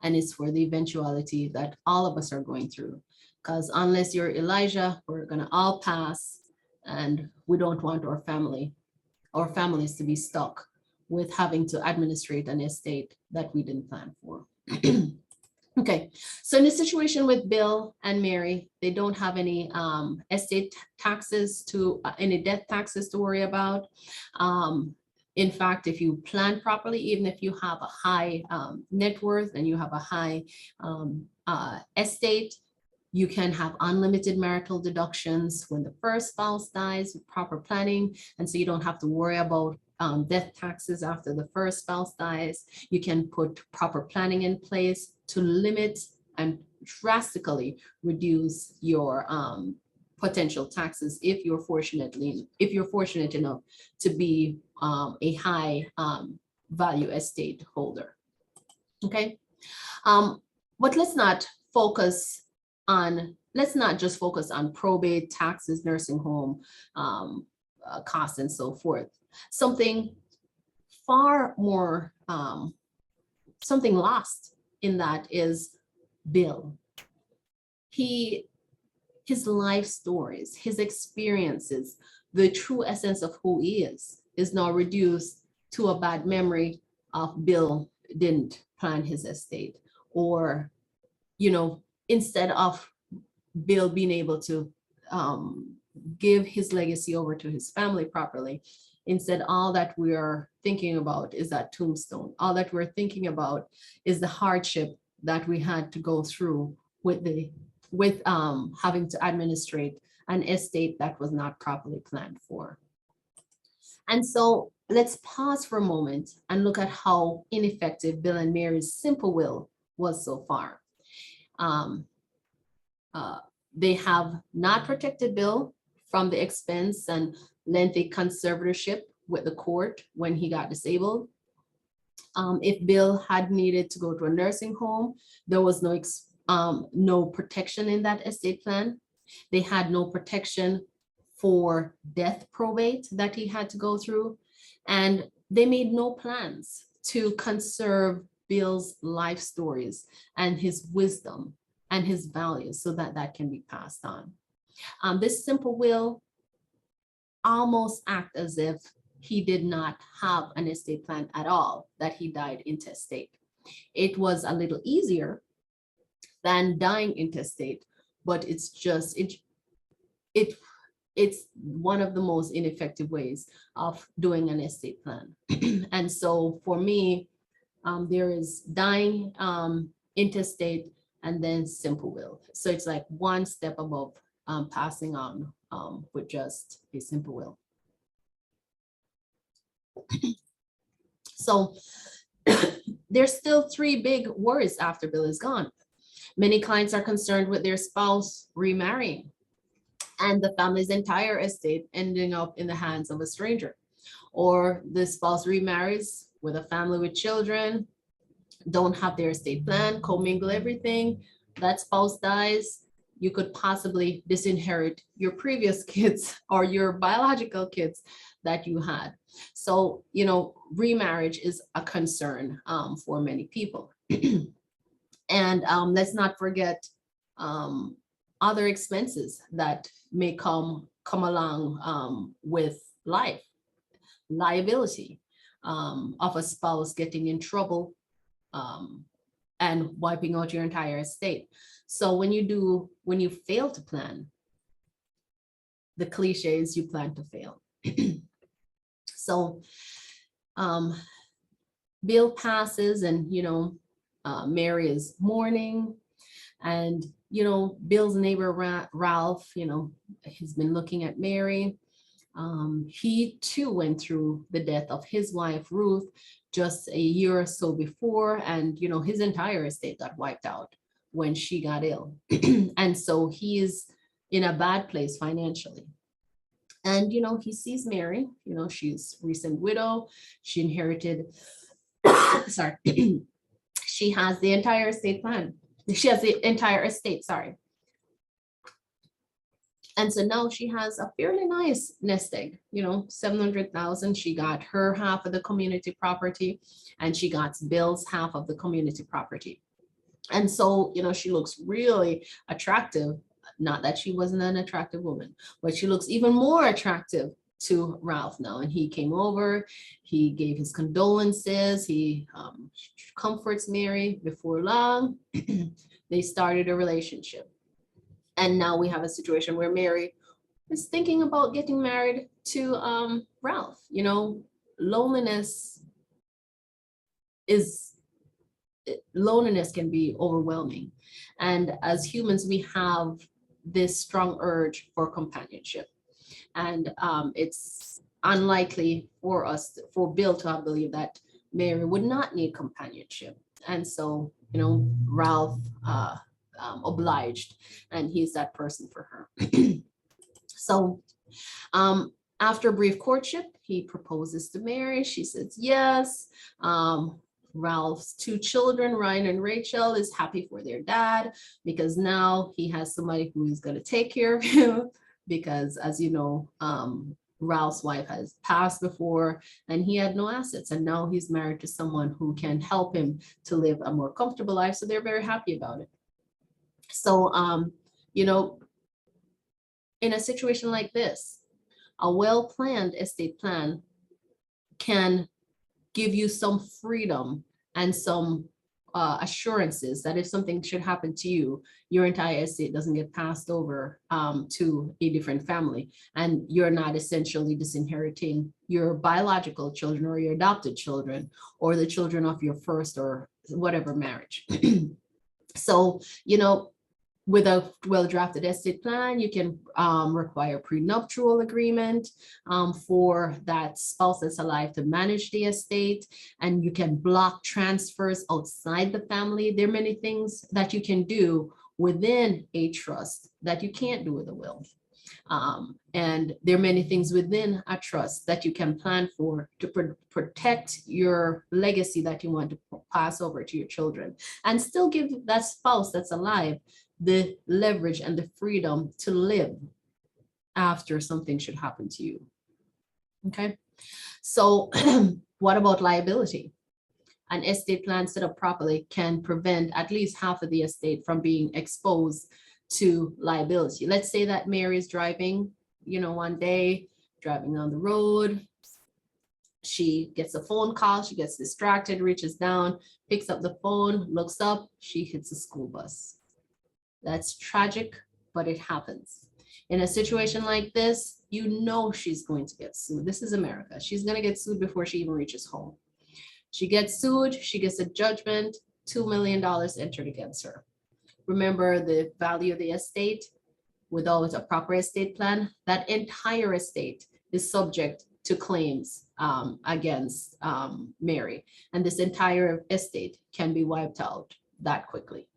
S2: and it's for the eventuality that all of us are going through. Because unless you're Elijah, we're going to all pass, and we don't want our families to be stuck with having to administrate an estate that we didn't plan for. Okay, so in the situation with Bill and Mary, they don't have any estate taxes any death taxes to worry about. In fact, if you plan properly, even if you have a high net worth and you have a high estate, you can have unlimited marital deductions when the first spouse dies with proper planning. And so you don't have to worry about death taxes after the first spouse dies. You can put proper planning in place to limit and drastically reduce your potential taxes if you're fortunate enough to be a high value estate holder. Okay, but let's not just focus on probate, taxes, nursing home costs, and so forth. Something far more, something lost in that is Bill. His life stories, his experiences, the true essence of who he is now reduced to a bad memory of Bill didn't plan his estate, or, instead of Bill being able to give his legacy over to his family properly, instead, all that we are thinking about is that tombstone. All that we're thinking about is the hardship that we had to go through with having to administrate an estate that was not properly planned for. And so let's pause for a moment and look at how ineffective Bill and Mary's simple will was so far. They have not protected Bill from the expense and lengthy conservatorship with the court when he got disabled. If Bill had needed to go to a nursing home, there was no protection in that estate plan. They had no protection for death probate that he had to go through. And they made no plans to conserve Bill's life stories and his wisdom and his values so that that can be passed on. This simple will almost act as if he did not have an estate plan at all, that he died intestate. It was a little easier than dying intestate, but it's one of the most ineffective ways of doing an estate plan. And so for me, there is dying intestate and then simple will. So it's like one step above passing on with just a simple will. So there's still three big worries after Bill is gone. Many clients are concerned with their spouse remarrying and the family's entire estate ending up in the hands of a stranger. Or the spouse remarries with a family with children, don't have their estate plan, commingle everything, that spouse dies, you could possibly disinherit your previous kids or your biological kids that you had. So, remarriage is a concern for many people. And let's not forget other expenses that may come along with life, liability of a spouse getting in trouble and wiping out your entire estate. So when you fail to plan, the cliche is you plan to fail. So Bill passes and, Mary is mourning, and, Bill's neighbor, Ralph, he's been looking at Mary. He too went through the death of his wife, Ruth, just a year or so before. And, his entire estate got wiped out when she got ill. And so he is in a bad place financially. And, he sees Mary, she's recent widow. She inherited, sorry, She has the entire estate plan. She has the entire estate, sorry. And so now she has a fairly nice nest egg, 700,000. She got her half of the community property, and she got Bill's half of the community property. And so, she looks really attractive. Not that she wasn't an attractive woman, but she looks even more attractive to Ralph now. And he came over, he gave his condolences, he comforts Mary. Before long, they started a relationship. And now we have a situation where Mary is thinking about getting married to Ralph. Loneliness can be overwhelming. And as humans, we have this strong urge for companionship. And it's unlikely for Bill to believe that Mary would not need companionship. And so, Ralph obliged, and he's that person for her. So after a brief courtship, he proposes to Mary. She says yes. Ralph's two children, Ryan and Rachel, is happy for their dad because now he has somebody who is going to take care of him because, as you know, Ralph's wife has passed before and he had no assets, and now he's married to someone who can help him to live a more comfortable life. So they're very happy about it. So, in a situation like this, a well-planned estate plan can give you some freedom and some assurances that if something should happen to you, your entire estate doesn't get passed over to a different family, and you're not essentially disinheriting your biological children or your adopted children or the children of your first or whatever marriage. So, with a well-drafted estate plan, you can require prenuptial agreement for that spouse that's alive to manage the estate, and you can block transfers outside the family. There are many things that you can do within a trust that you can't do with a will. And there are many things within a trust that you can plan for to protect your legacy that you want to pass over to your children, and still give that spouse that's alive the leverage and the freedom to live after something should happen to you. Okay, so what about liability? An estate plan set up properly can prevent at least half of the estate from being exposed to liability. Let's say that Mary is driving, one day, driving on the road. She gets a phone call, she gets distracted, reaches down, picks up the phone, looks up, she hits a school bus. That's tragic, but it happens. In a situation like this, she's going to get sued. This is America. She's going to get sued before she even reaches home. She gets sued, she gets a judgment, $2 million entered against her. Remember the value of the estate. Without a proper estate plan, that entire estate is subject to claims against Mary, and this entire estate can be wiped out that quickly.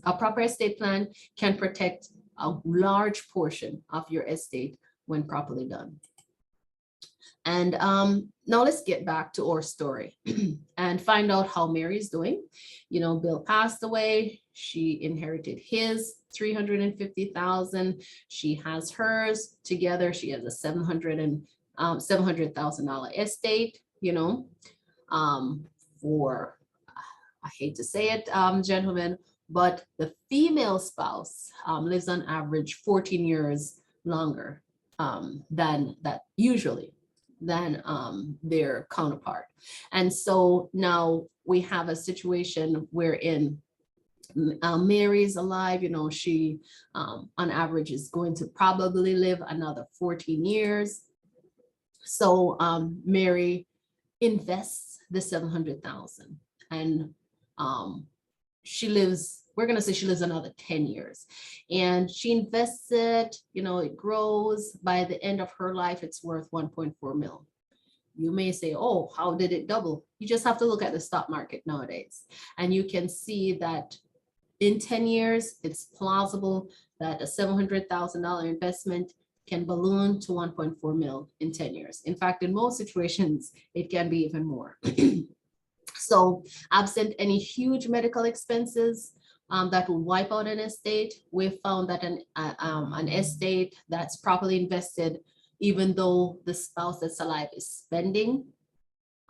S2: A proper estate plan can protect a large portion of your estate when properly done. And now let's get back to our story and find out how Mary's doing. Bill passed away. She inherited his $350,000. She has hers. Together, she has a $700,000 estate, for, I hate to say it, gentlemen, but the female spouse lives on average 14 years longer than their counterpart. And so now we have a situation wherein Mary's alive, she on average is going to probably live another 14 years. So Mary invests the $700,000, and we're going to say she lives another 10 years, and she invests it, it grows. By the end of her life, it's worth 1.4 million. You may say, oh, how did it double? You just have to look at the stock market nowadays, and you can see that in 10 years, it's plausible that a $700,000 investment can balloon to 1.4 million in 10 years. In fact, in most situations, it can be even more. So absent any huge medical expenses that will wipe out an estate, we found that an estate that's properly invested, even though the spouse that's alive is spending,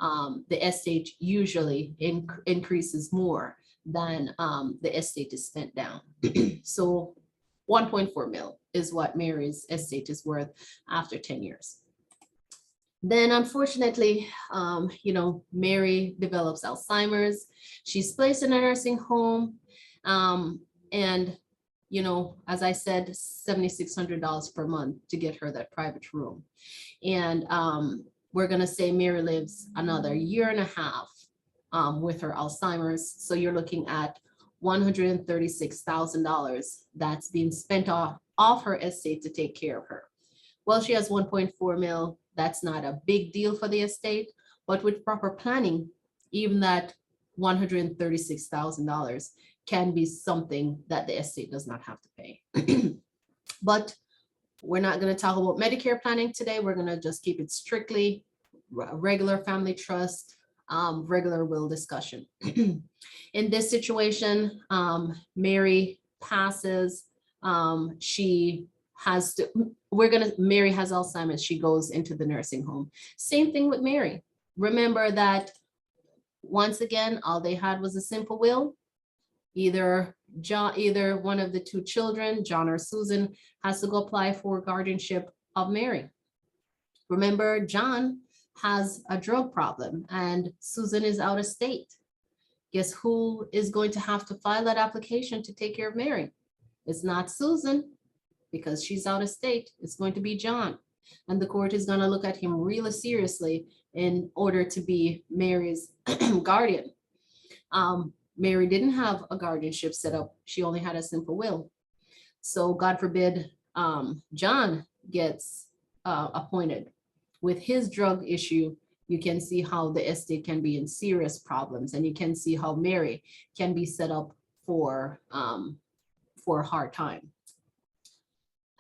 S2: the estate usually increases more than the estate is spent down. So 1.4 mil is what Mary's estate is worth after 10 years. Then unfortunately, Mary develops Alzheimer's. She's placed in a nursing home. And, as I said, $7,600 per month to get her that private room. And we're going to say Mary lives another year and a half with her Alzheimer's. So you're looking at $136,000 that's being spent off her estate to take care of her. Well, she has 1.4 mil. That's not a big deal for the estate, but with proper planning, even that $136,000 can be something that the estate does not have to pay. But we're not going to talk about Medicare planning today. We're going to just keep it strictly regular family trust, regular will discussion. In this situation, Mary passes. Mary has Alzheimer's. She goes into the nursing home. Same thing with Mary. Remember that once again, all they had was a simple will. Either one of the two children, John or Susan, has to go apply for guardianship of Mary. Remember, John has a drug problem and Susan is out of state. Guess who is going to have to file that application to take care of Mary? It's not Susan, because she's out of state. It's going to be John. And the court is going to look at him really seriously in order to be Mary's guardian. Mary didn't have a guardianship set up. She only had a simple will. So God forbid John gets appointed. With his drug issue, you can see how the estate can be in serious problems, and you can see how Mary can be set up for a hard time.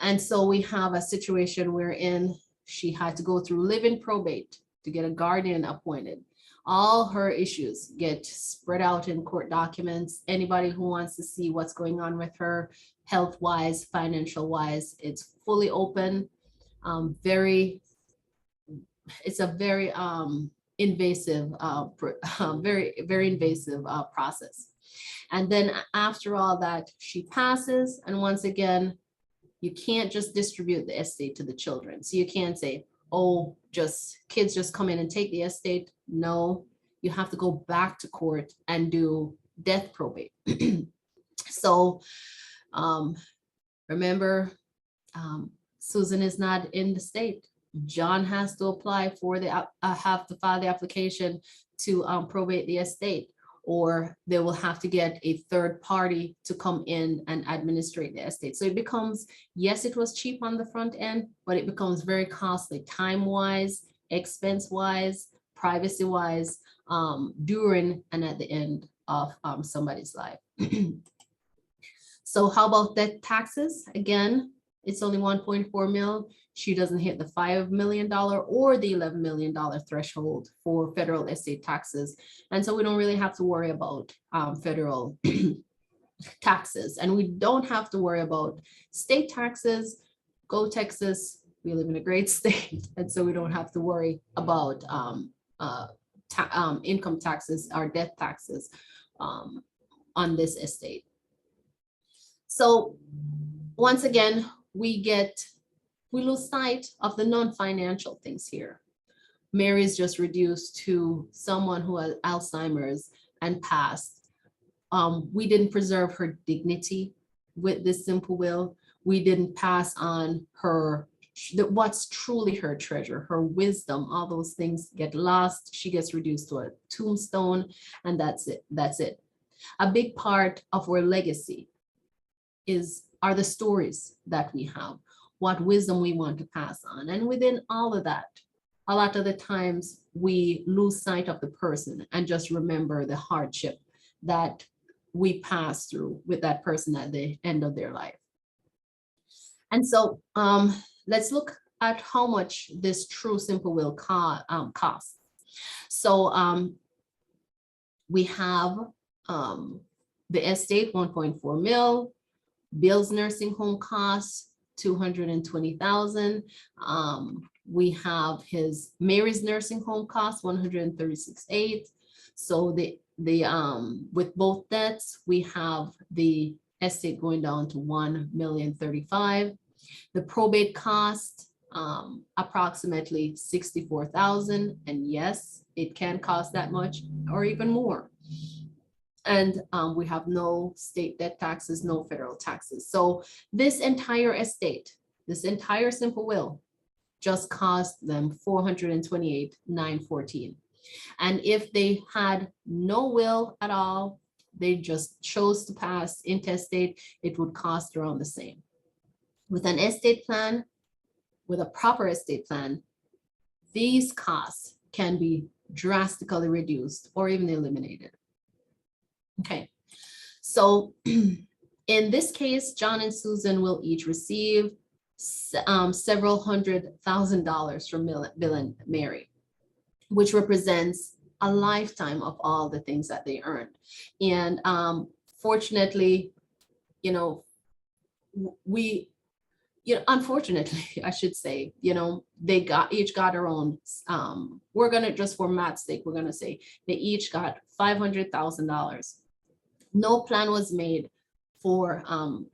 S2: And so we have a situation wherein she had to go through live-in probate to get a guardian appointed. All her issues get spread out in court documents. Anybody who wants to see what's going on with her, health-wise, financial-wise, it's fully open. It's a very invasive, very invasive process. And then after all that, she passes. And once again, you can't just distribute the estate to the children. So you can't say, oh, kids just come in and take the estate. No, you have to go back to court and do death probate. So remember, Susan is not in the state. John has to apply for have to file the application to probate the estate, or they will have to get a third party to come in and administrate the estate. So it becomes, yes, it was cheap on the front end, but it becomes very costly time-wise, expense-wise, privacy-wise, during and at the end of somebody's life. So how about death taxes? Again, it's only 1.4 mil. She doesn't hit the $5 million or the $11 million threshold for federal estate taxes. And so we don't really have to worry about federal taxes. And we don't have to worry about state taxes. Go Texas, we live in a great state. And so we don't have to worry about income taxes or death taxes on this estate. So once again, we lose sight of the non-financial things here. Mary is just reduced to someone who has Alzheimer's and passed. We didn't preserve her dignity with this simple will. We didn't pass on what's truly her treasure, her wisdom. All those things get lost. She gets reduced to a tombstone, and that's it. That's it. A big part of our legacy are the stories that we have, what wisdom we want to pass on. And within all of that, a lot of the times we lose sight of the person and just remember the hardship that we pass through with that person at the end of their life. And so let's look at how much this true simple will costs. So We have the estate, 1.4 mil, Bill's nursing home costs, 220,000. We have his Mary's nursing home costs, 136,800. So the with both debts, we have the estate going down to 1,035,000. The probate cost, approximately 64,000. And yes, it can cost that much or even more. And we have no state debt taxes, no federal taxes. So this entire estate, this entire simple will just cost them 428,914. And if they had no will at all, they just chose to pass intestate, it would cost around the same. With an estate plan, with a proper estate plan, these costs can be drastically reduced or even eliminated. Okay, so in this case, John and Susan will each receive several $100,000 from Bill and Mary, which represents a lifetime of all the things that they earned. And fortunately, unfortunately, I should say, they each got their own. We're gonna, just for math's sake, we're gonna say they each got $500,000. No plan was made for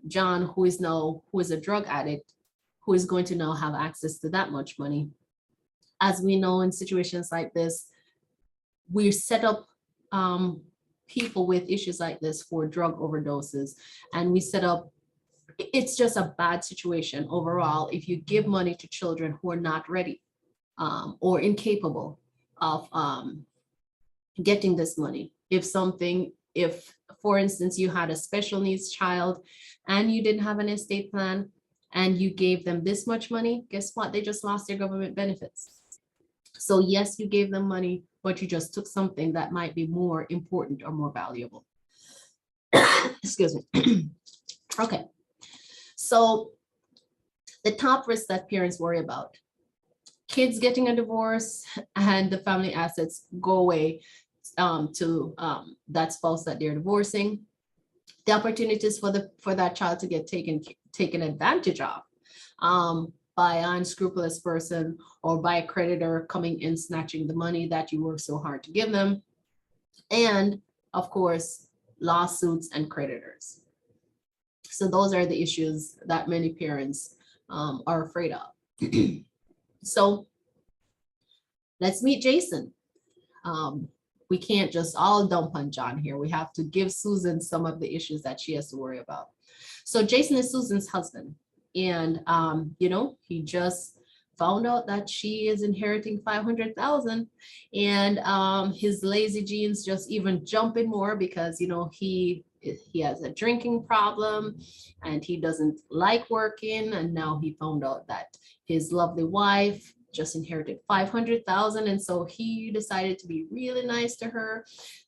S2: John, who is a drug addict, who is going to now have access to that much money. As we know, in situations like this, we set up people with issues like this for drug overdoses, and we set up, it's just a bad situation overall if you give money to children who are not ready or incapable of getting this money. If, for instance, you had a special needs child and you didn't have an estate plan and you gave them this much money, guess what? They just lost their government benefits. So yes, you gave them money, but you just took something that might be more important or more valuable. Excuse me. Okay. So the top risks that parents worry about: kids getting a divorce and the family assets go away to that spouse that they're divorcing. The opportunities for that child to get taken advantage of by an unscrupulous person or by a creditor coming in snatching the money that you worked so hard to give them. And of course, lawsuits and creditors. So those are the issues that many parents are afraid of. So let's meet Jason. We can't just all dump on John here. We have to give Susan some of the issues that she has to worry about. So Jason is Susan's husband. And, he just found out that she is inheriting 500,000, and his lazy genes just even jump in more because, he has a drinking problem and he doesn't like working. And now he found out that his lovely wife just inherited 500,000. And so he decided to be really nice to her,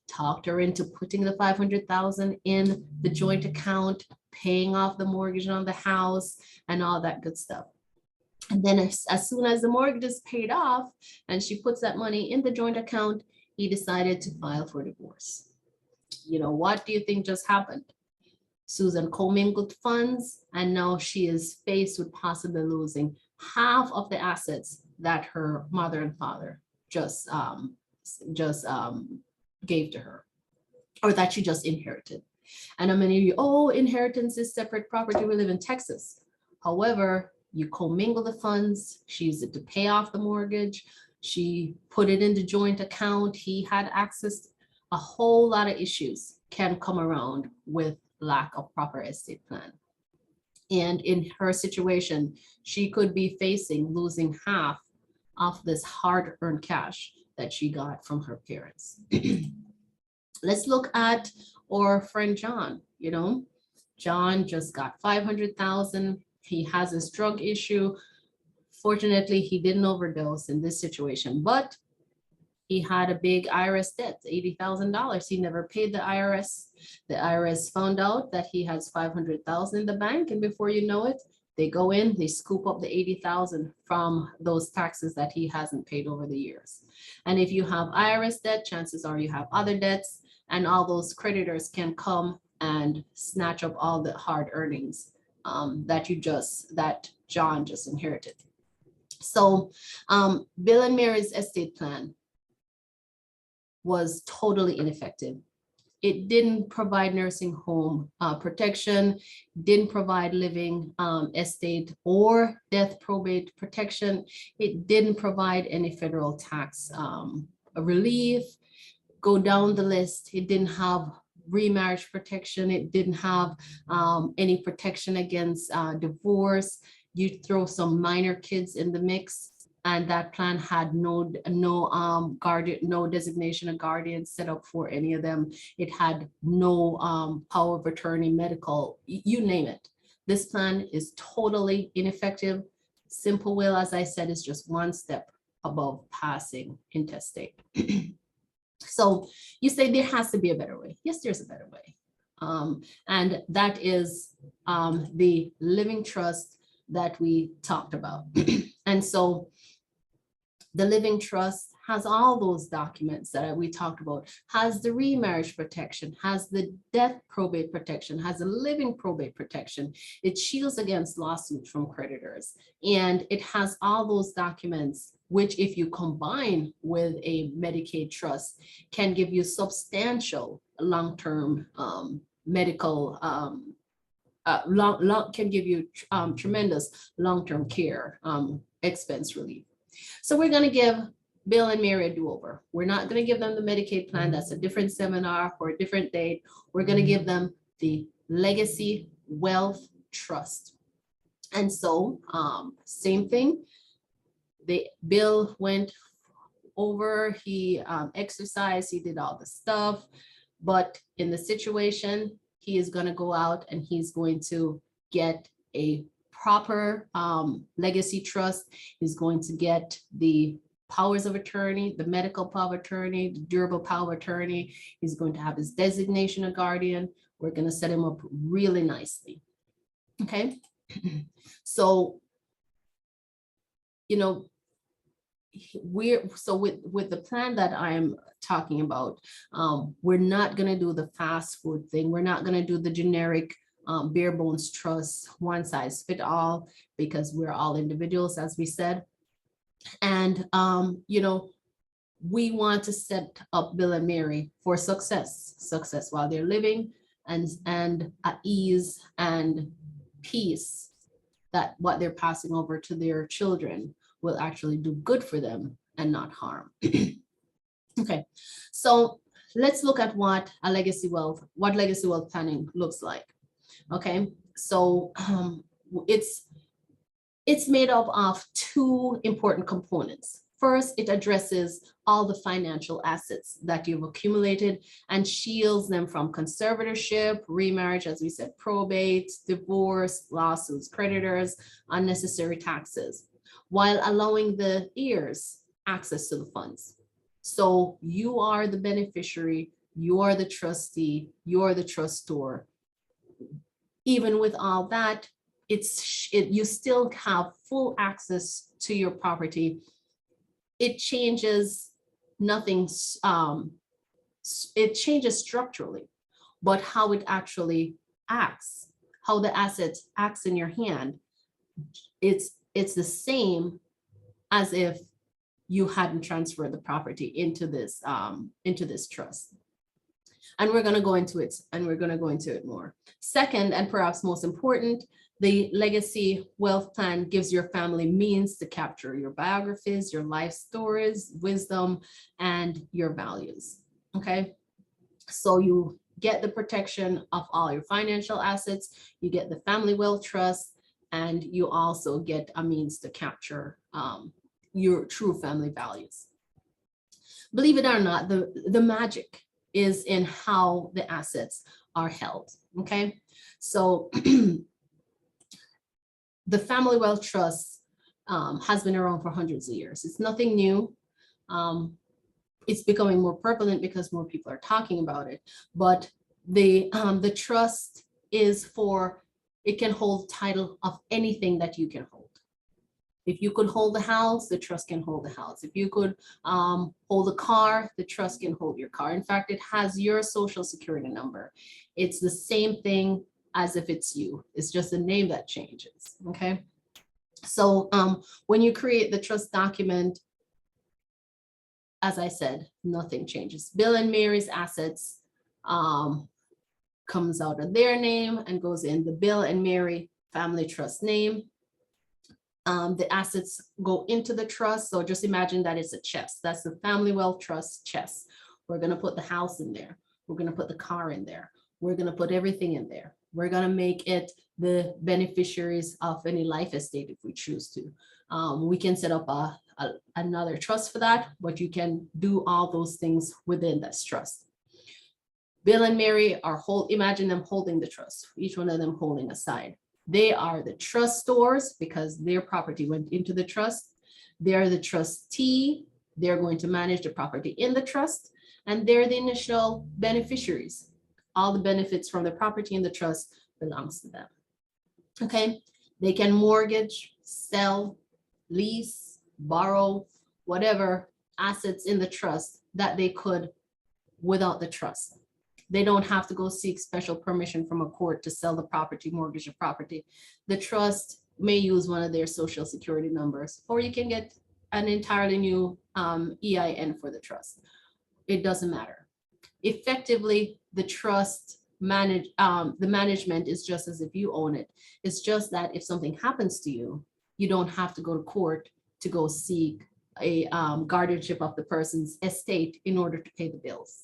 S2: talked her into putting the 500,000 in the joint account, paying off the mortgage on the house and all that good stuff. And then as soon as the mortgage is paid off and she puts that money in the joint account, he decided to file for divorce. What do you think just happened? Susan commingled funds, and now she is faced with possibly losing half of the assets that her mother and father just gave to her, or that she just inherited. And I mean, inheritance is separate property. We live in Texas. However, you commingle the funds. She used it to pay off the mortgage. She put it in the joint account. He had access. A whole lot of issues can come around with lack of proper estate plan. And in her situation, she could be facing losing half of this hard-earned cash that she got from her parents. Let's look at our friend John. John just got 500,000. He has this drug issue. Fortunately, he didn't overdose in this situation, but he had a big IRS debt, $80,000. He never paid the IRS. The IRS found out that he has 500,000 in the bank, and before you know it, they go in, they scoop up the 80,000 from those taxes that he hasn't paid over the years. And if you have IRS debt, chances are you have other debts. and all those creditors can come and snatch up all the hard earnings that John just inherited. So Bill and Mary's estate plan was totally ineffective. It didn't provide nursing home protection, didn't provide living estate or death probate protection. It didn't provide any federal tax relief. Go down the list. It didn't have remarriage protection. It didn't have any protection against divorce. You throw some minor kids in the mix, and that plan had no designation of guardian set up for any of them. It had no power of attorney, medical, you name it. This plan is totally ineffective. Simple will, as I said, is just one step above passing intestate. So you say there has to be a better way. Yes, there's a better way. And that is the living trust that we talked about. And so the living trust has all those documents that we talked about, has the remarriage protection, has the death probate protection, has a living probate protection. It shields against lawsuits from creditors. And it has all those documents, which if you combine with a Medicaid trust, can give you substantial long-term medical, can give you tremendous long-term care expense relief. So we're going to give Bill and Mary a do-over. We're not going to give them the Medicaid plan. That's a different seminar for a different date. We're going to give them the Legacy Wealth Trust. And so same thing. Bill went over, he exercised, he did all the stuff, but in the situation, he is going to go out and he's going to get a proper legacy trust. He's going to get the powers of attorney, the medical power of attorney, the durable power of attorney. He's going to have his designation of guardian. We're going to set him up really nicely. Okay. So, you know, with the plan that I'm talking about, we're not going to do the fast food thing. We're not going to do the generic bare bones trust, one size fit all, because we're all individuals, as we said. And, you know, we want to set up Bill and Mary for success while they're living, and at ease and peace, that what they're passing over to their children will actually do good for them and not harm. Okay, so let's look at what legacy wealth planning looks like. Okay, so it's made up of two important components. First, it addresses all the financial assets that you've accumulated and shields them from conservatorship, remarriage, as we said, probate, divorce, lawsuits, creditors, unnecessary taxes, while allowing the heirs access to the funds. So you are the beneficiary, you are the trustee, you are the trustor. Even with all that, you still have full access to your property. It changes nothing, it changes structurally, but how it actually acts, how the assets acts in your hand, it's the same as if you hadn't transferred the property into this trust. And we're going to go into it, more. Second, and perhaps most important, the legacy wealth plan gives your family means to capture your biographies, your life stories, wisdom, and your values. Okay, so you get the protection of all your financial assets, you get the family wealth trust, and you also get a means to capture your true family values. Believe it or not, the magic is in how the assets are held. Okay, so the family wealth trust has been around for hundreds of years. It's nothing new. It's becoming more prevalent because more people are talking about it. But the trust is it can hold title of anything that you can hold. If you could hold the house, the trust can hold the house. If you could hold a car, the trust can hold your car. In fact, it has your social security number. It's the same thing as if it's you. It's just the name that changes, okay? So when you create the trust document, as I said, nothing changes. Bill and Mary's assets comes out of their name and goes in the Bill and Mary family trust name. The assets go into the trust. So just imagine that it's a chest. That's the family wealth trust chest. We're going to put the house in there. We're going to put the car in there. We're going to put everything in there. We're going to make it the beneficiaries of any life estate if we choose to. We can set up another trust for that, but you can do all those things within this trust. Bill and Mary are imagine them holding the trust, each one of them holding a side. They are the trustors because their property went into the trust. They're the trustee. They're going to manage the property in the trust, and they're the initial beneficiaries. All the benefits from the property in the trust belongs to them. Okay, they can mortgage, sell, lease, borrow, whatever assets in the trust that they could without the trust. They don't have to go seek special permission from a court to sell the property, mortgage the property. The trust may use one of their social security numbers, or you can get an entirely new EIN for the trust. It doesn't matter. Effectively, the trust the management is just as if you own it. It's just that if something happens to you, you don't have to go to court to go seek a guardianship of the person's estate in order to pay the bills.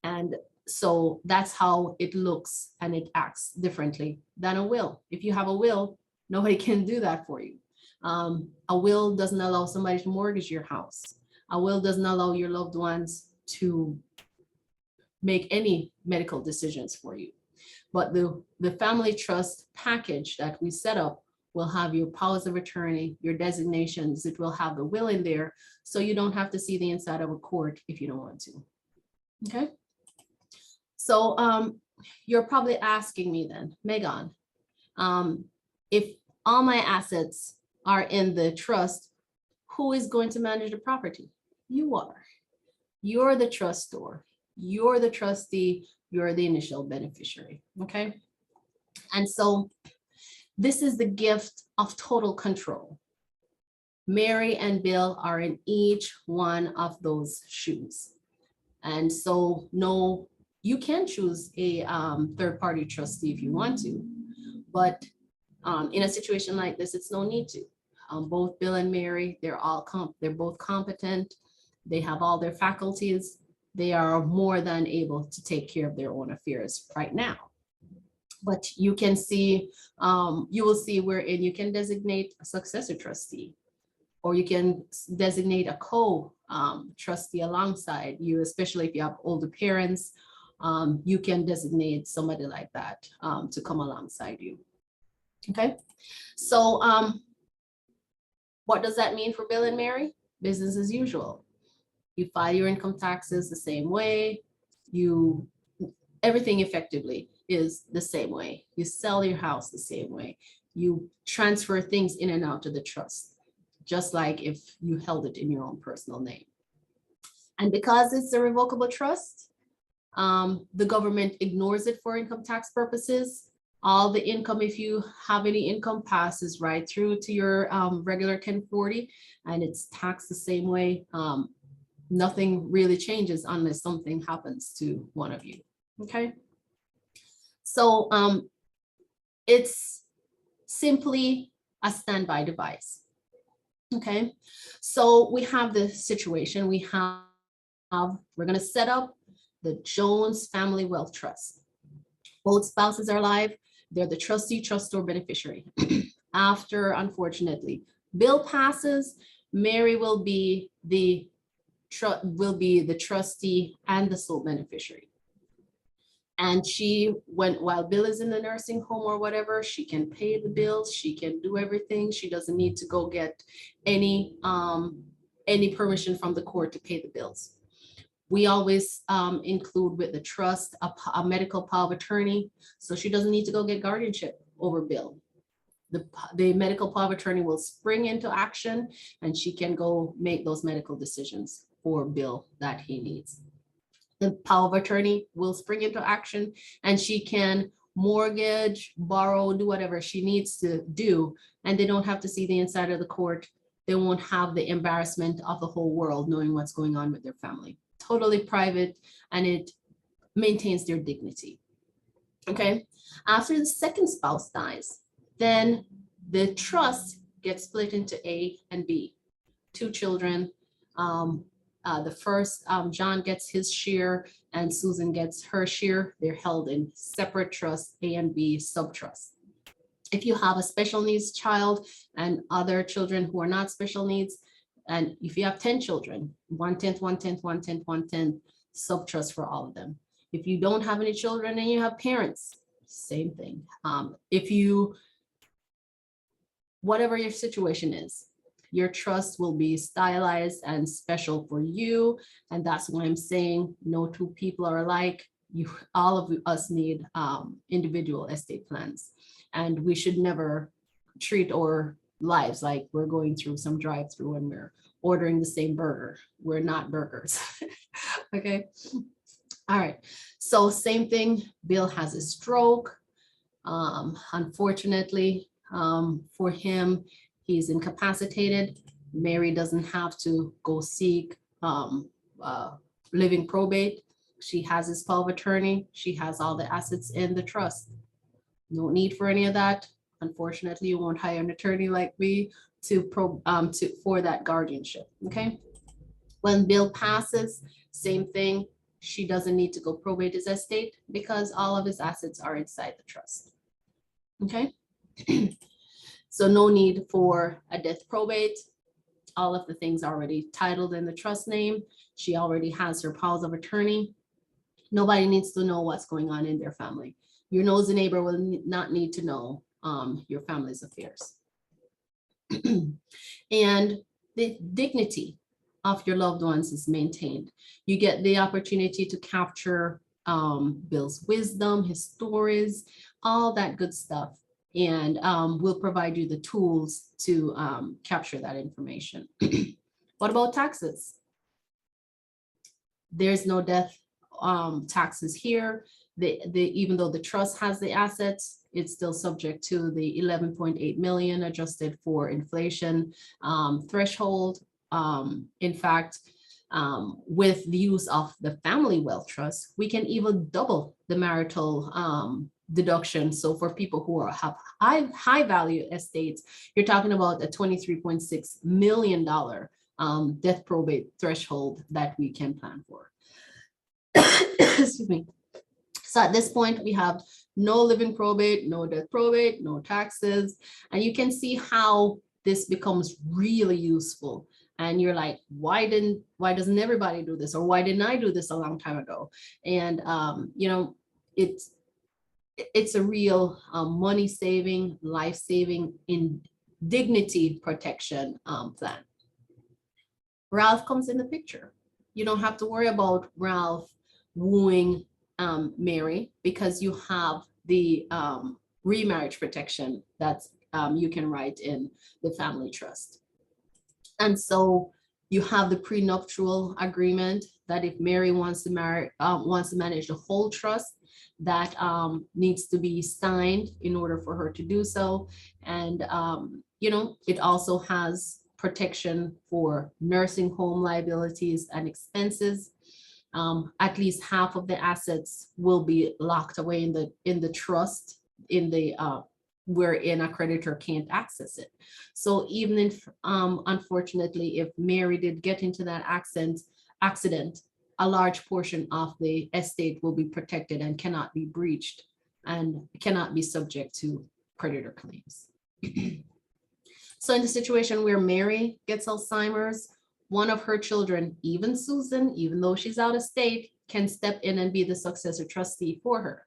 S2: And so that's how it looks, and it acts differently than a will. If you have a will, nobody can do that for you. A will doesn't allow somebody to mortgage your house. A will doesn't allow your loved ones to make any medical decisions for you. But the family trust package that we set up will have your powers of attorney, your designations. It will have the will in there, so you don't have to see the inside of a court if you don't want to. Okay. So you're probably asking me then, Megan, if all my assets are in the trust, who is going to manage the property? You are. You're the trustor. You're the trustee. You're the initial beneficiary. Okay. And so this is the gift of total control. Mary and Bill are in each one of those shoes. And so no, you can choose a third-party trustee if you want to, but in a situation like this, it's no need to. Both Bill and Mary, they're both competent. They have all their faculties. They are more than able to take care of their own affairs right now. But you can see, you will see wherein you can designate a successor trustee, or you can designate a co-trustee alongside you, especially if you have older parents. You can designate somebody like that to come alongside you. Okay, so what does that mean for Bill and Mary? Business as usual. You file your income taxes the same way. Everything effectively is the same way. You sell your house the same way. You transfer things in and out of the trust, just like if you held it in your own personal name. And because it's a revocable trust, the government ignores it for income tax purposes. All the income, if you have any income, passes right through to your regular 1040, and it's taxed the same way. Nothing really changes unless something happens to one of you. Okay. So it's simply a standby device. Okay. So we have the situation. We're going to set up the Jones Family Wealth Trust. Both spouses are alive. They're the trustee, trustor, beneficiary. After, unfortunately, Bill passes, Mary will be the trustee and the sole beneficiary. And while Bill is in the nursing home or whatever, she can pay the bills. She can do everything. She doesn't need to go get any permission from the court to pay the bills. We always include with the trust a medical power of attorney, so she doesn't need to go get guardianship over Bill. the medical power of attorney will spring into action, and she can go make those medical decisions for Bill that he needs. The power of attorney will spring into action, and she can mortgage, borrow, do whatever she needs to do, and they don't have to see the inside of the court. They won't have the embarrassment of the whole world knowing what's going on with their family. Totally private, and it maintains their dignity. Okay, after the second spouse dies, then the trust gets split into A and B, 2 children. The first, John gets his share and Susan gets her share. They're held in separate trusts, A and B subtrusts. If you have a special needs child and other children who are not special needs, and if you have 10 children, 1/10, 1/10, 1/10, 1/10 subtrust for all of them. If you don't have any children and you have parents, same thing. If you, whatever your situation is, your trust will be stylized and special for you. And that's why I'm saying no two people are alike. All of us need individual estate plans. And we should never treat our lives like we're going through some drive-through and we're ordering the same burger. We're not burgers. Okay. All right. So same thing. Bill has a stroke. Unfortunately, for him, he's incapacitated. Mary doesn't have to go seek living probate. She has his power of attorney. She has all the assets in the trust. No need for any of that. Unfortunately, you won't hire an attorney like me for that guardianship. Okay. When Bill passes, same thing. She doesn't need to go probate his estate because all of his assets are inside the trust. Okay. So no need for a death probate. All of the things are already titled in the trust name. She already has her powers of attorney. Nobody needs to know what's going on in their family. Your nosy neighbor will not need to know your family's affairs. And the dignity of your loved ones is maintained. You get the opportunity to capture Bill's wisdom, his stories, all that good stuff. And we'll provide you the tools to capture that information. What about taxes? There's no death taxes here. Even though the trust has the assets, it's still subject to the 11.8 million adjusted for inflation threshold. In fact, with the use of the family wealth trust, we can even double the marital deduction. So for people who have high value estates, you're talking about a $23.6 million death probate threshold that we can plan for. Excuse me. So at this point, we have no living probate, no death probate, no taxes, and you can see how this becomes really useful. And you're like, why doesn't everybody do this? Or why didn't I do this a long time ago? And you know, it's a real money saving, life saving, in dignity protection plan. Ralph comes in the picture. You don't have to worry about Ralph wooing Mary because you have the remarriage protection that's you can write in the family trust. And so you have the prenuptial agreement that if Mary wants to manage the whole trust, that needs to be signed in order for her to do so. And you know, it also has protection for nursing home liabilities and expenses. At least half of the assets will be locked away in the trust wherein a creditor can't access it. So even if, unfortunately, if Mary did get into that accident, a large portion of the estate will be protected and cannot be breached and cannot be subject to creditor claims. So in the situation where Mary gets Alzheimer's, one of her children, even Susan, even though she's out of state, can step in and be the successor trustee for her.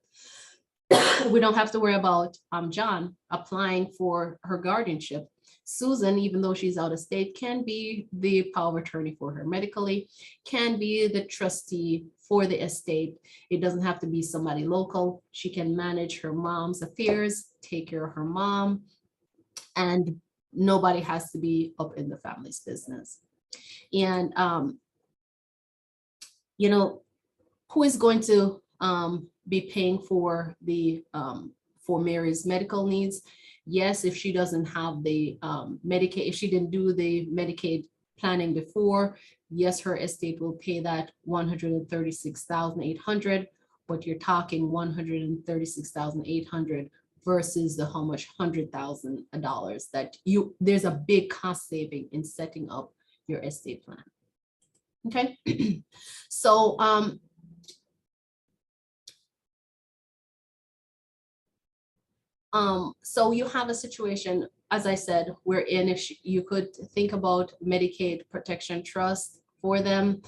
S2: We don't have to worry about John applying for her guardianship. Susan, even though she's out of state, can be the power of attorney for her medically, can be the trustee for the estate. It doesn't have to be somebody local. She can manage her mom's affairs, take care of her mom, and nobody has to be up in the family's business. And, you know, who is going to be paying for the for Mary's medical needs? Yes, if she doesn't have the Medicaid, if she didn't do the Medicaid planning before, yes, her estate will pay that $136,800, but you're talking $136,800 versus the how much $100,000 that there's a big cost saving in setting up your estate plan. Okay, so so you have a situation, as I said, wherein if you could think about Medicaid protection trust for them.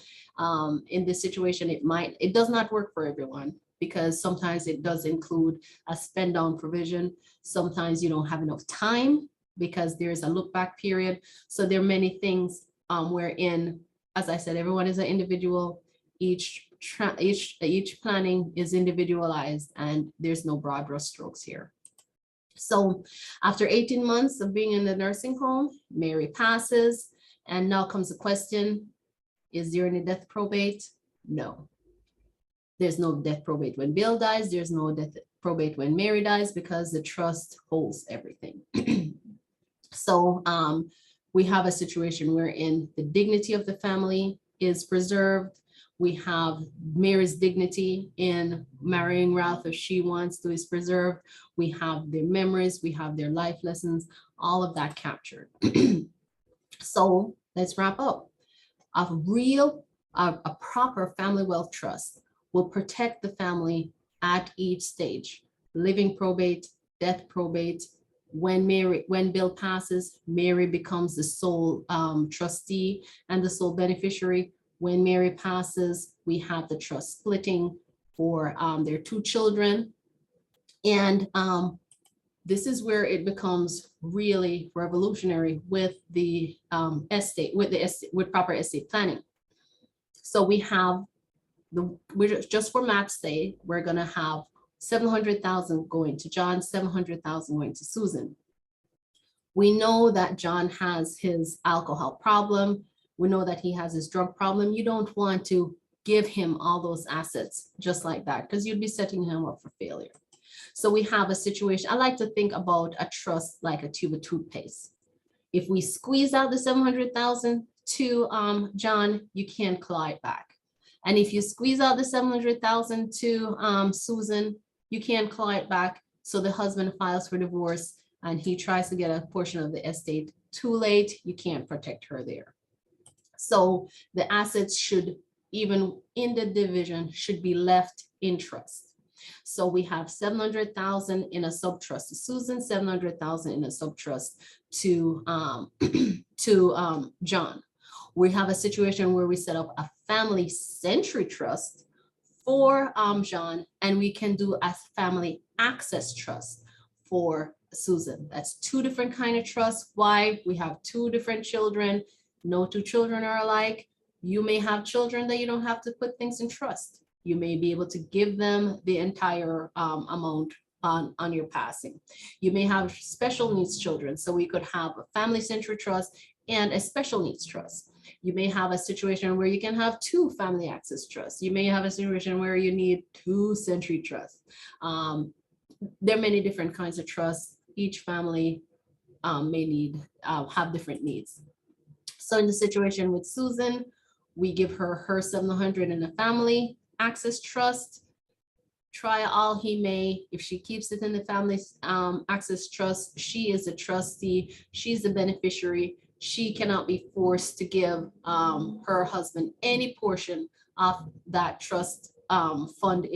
S2: In this situation, it does not work for everyone, because sometimes it does include a spend down provision. Sometimes you don't have enough time because there's a look back period. So there are many things wherein, as I said, everyone is an individual. Each planning is individualized, and there's no broad brush strokes here. So after 18 months of being in the nursing home, Mary passes, and now comes the question, is there any death probate? No. There's no death probate when Bill dies. There's no death probate when Mary dies, because the trust holds everything. So we have a situation wherein the dignity of the family is preserved. We have Mary's dignity in marrying Ralph if she wants to is preserved. We have their memories, we have their life lessons, all of that captured. So let's wrap up. A proper family wealth trust will protect the family at each stage: living probate, death probate. When Bill passes, Mary becomes the sole trustee and the sole beneficiary. When Mary passes, we have the trust splitting for their two children. And this is where it becomes really revolutionary with the estate, with proper estate planning. So we have just for math's sake, we're gonna have 700,000 going to John, 700,000 going to Susan. We know that John has his alcohol problem. We know that he has his drug problem. You don't want to give him all those assets just like that, because you'd be setting him up for failure. So we have a situation. I like to think about a trust like a tube of toothpaste. If we squeeze out the 700,000 to John, you can't claw it back. And if you squeeze out the 700,000 to Susan, you can't claw it back. So the husband files for divorce and he tries to get a portion of the estate. Too late, you can't protect her there. So the assets should, even in the division, should be left in trust. So we have 700,000 in a subtrust to Susan, 700,000 in a subtrust to John. We have a situation where we set up a family century trust for John, and we can do a family access trust for Susan. That's two different kind of trusts. Why? We have two different children. No two children are alike. You may have children that you don't have to put things in trust. You may be able to give them the entire amount on your passing. You may have special needs children. So we could have a family century trust and a special needs trust. You may have a situation where you can have two family access trusts. You may have a situation where you need two century trusts. There are many different kinds of trusts. Each family may need, have different needs. So in the situation with Susan, we give her 700 in a family access trust. Try all he may. If she keeps it in the family access trust, she is a trustee. She's the beneficiary. She cannot be forced to give her husband any portion of that trust fund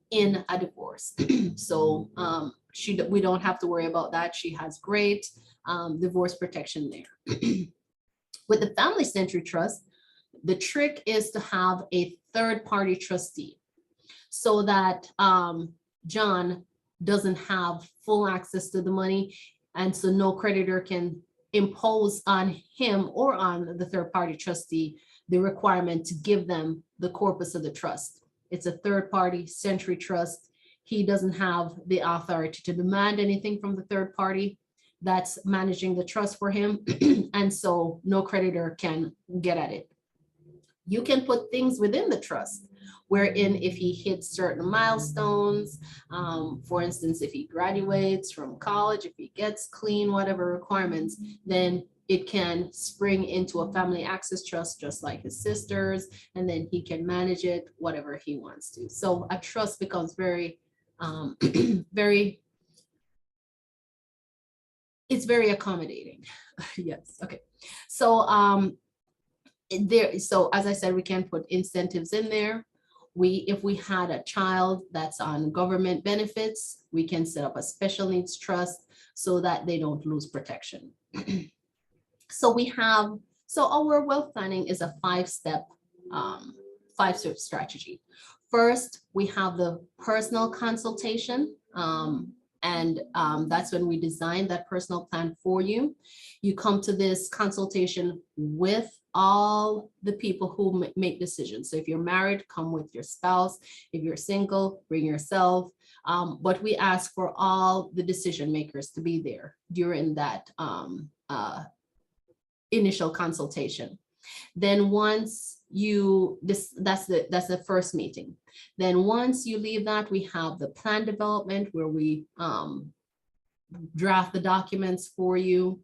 S2: in a divorce. So we don't have to worry about that. She has great divorce protection there. With the family century trust, the trick is to have a third-party trustee so that John doesn't have full access to the money, and so no creditor can impose on him or on the third-party trustee the requirement to give them the corpus of the trust. It's a third-party century trust. He doesn't have the authority to demand anything from the third party. that's managing the trust for him. And so no creditor can get at it. You can put things within the trust, wherein if he hits certain milestones, for instance, if he graduates from college, if he gets clean, whatever requirements, then it can spring into a family access trust just like his sisters, and then he can manage it whatever he wants to. So a trust becomes very, very, it's very accommodating. Yes, okay. So so as I said, we can put incentives in there. If we had a child that's on government benefits, we can set up a special needs trust so that they don't lose protection. So our wealth planning is a five-step strategy. First, we have the personal consultation. And that's when we design that personal plan for you. You come to this consultation with all the people who make decisions. So if you're married, come with your spouse. If you're single, bring yourself. But we ask for all the decision makers to be there during that initial consultation. Then once that's the first meeting. Then once you leave that, we have the plan development where we draft the documents for you.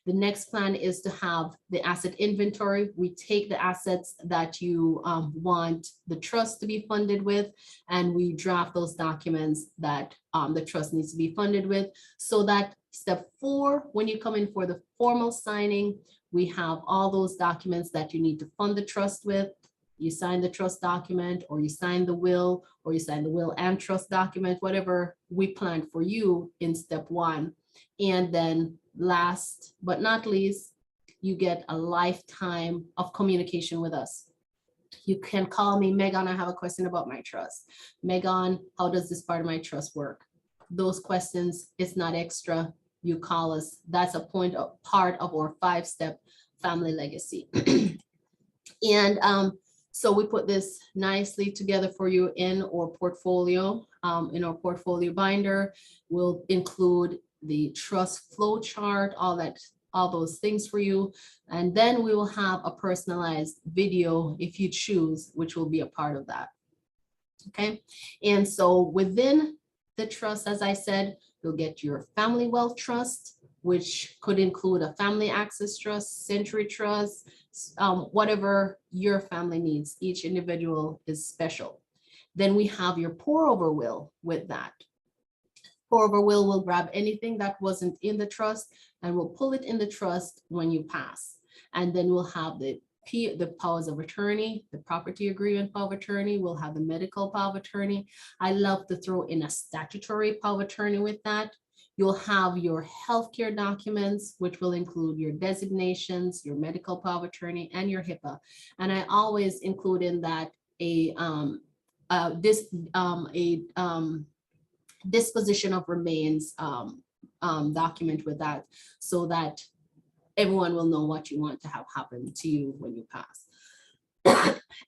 S2: The next plan is to have the asset inventory. We take the assets that you want the trust to be funded with, and we draft those documents that the trust needs to be funded with, so that step 4, when you come in for the formal signing, we have all those documents that you need to fund the trust with. You sign the trust document, or you sign the will, or you sign the will and trust document, whatever we planned for you in step 1. And then last but not least, you get a lifetime of communication with us. You can call me, Megan, I have a question about my trust. Megan, how does this part of my trust work? Those questions, it's not extra. You call us. That's a part of our 5-step family legacy. And so we put this nicely together for you in our portfolio. In our portfolio binder, we'll include the trust flow chart, all those things for you. And then we will have a personalized video if you choose, which will be a part of that. Okay. And so within the trust, as I said, you'll get your family wealth trust, which could include a family access trust, century trust, whatever your family needs. Each individual is special. Then we have your pour over will with that. Pour over will grab anything that wasn't in the trust and we'll pull it in the trust when you pass. And then we'll have the powers of attorney, the property agreement power of attorney, we'll have the medical power of attorney. I love to throw in a statutory power of attorney with that. You'll have your healthcare documents, which will include your designations, your medical power of attorney, and your HIPAA. And I always include in that a disposition of remains document with that, so that everyone will know what you want to have happen to you when you pass.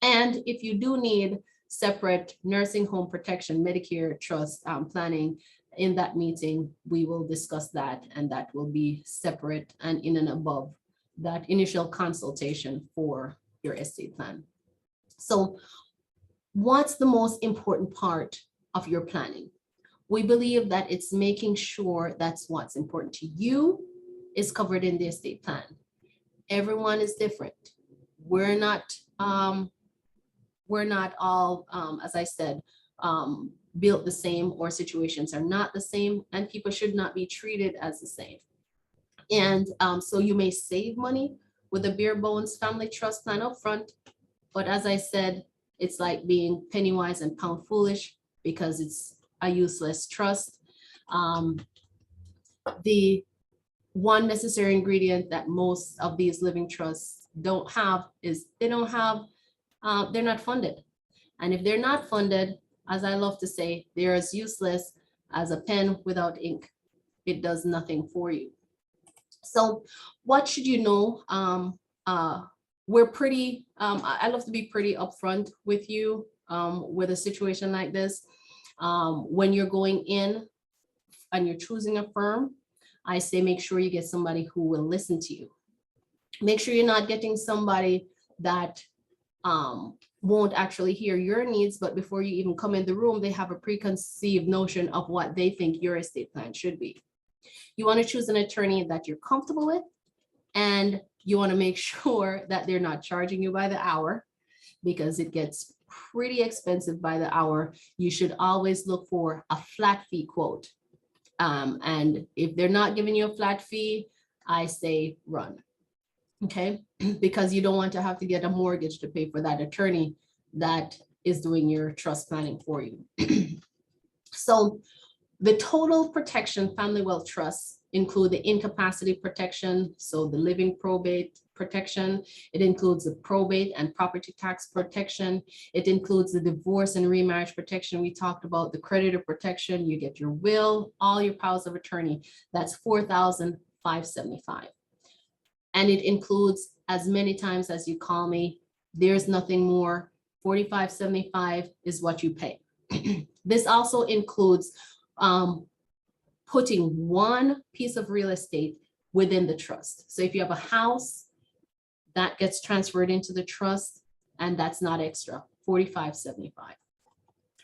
S2: And if you do need separate nursing home protection, Medicare trust planning, in that meeting, we will discuss that, and that will be separate and in and above that initial consultation for your estate plan. So what's the most important part of your planning? We believe that it's making sure that's what's important to you is covered in the estate plan. Everyone is different. We're not all, as I said, built the same, or situations are not the same, and people should not be treated as the same. And so you may save money with a bare bones family trust plan up front, but as I said, it's like being penny wise and pound foolish, because it's a useless trust. The one necessary ingredient that most of these living trusts don't have is they're not funded. And if they're not funded, as I love to say, they're as useless as a pen without ink. It does nothing for you. So what should you know? We're pretty, I love to be pretty upfront with you with a situation like this. When you're going in and you're choosing a firm, I say make sure you get somebody who will listen to you. Make sure you're not getting somebody that won't actually hear your needs, but before you even come in the room, they have a preconceived notion of what they think your estate plan should be. You want to choose an attorney that you're comfortable with, and you want to make sure that they're not charging you by the hour, because it gets pretty expensive by the hour. You should always look for a flat fee quote. And if they're not giving you a flat fee, I say run. Okay, because you don't want to have to get a mortgage to pay for that attorney that is doing your trust planning for you. So the total protection family wealth trusts include the incapacity protection, so the living probate protection. It includes the probate and property tax protection. It includes the divorce and remarriage protection. We talked about the creditor protection. You get your will, all your powers of attorney. That's $4,575. And it includes as many times as you call me. There's nothing more. $4,575 is what you pay. This also includes putting one piece of real estate within the trust. So if you have a house, that gets transferred into the trust, and that's not extra, $4,575.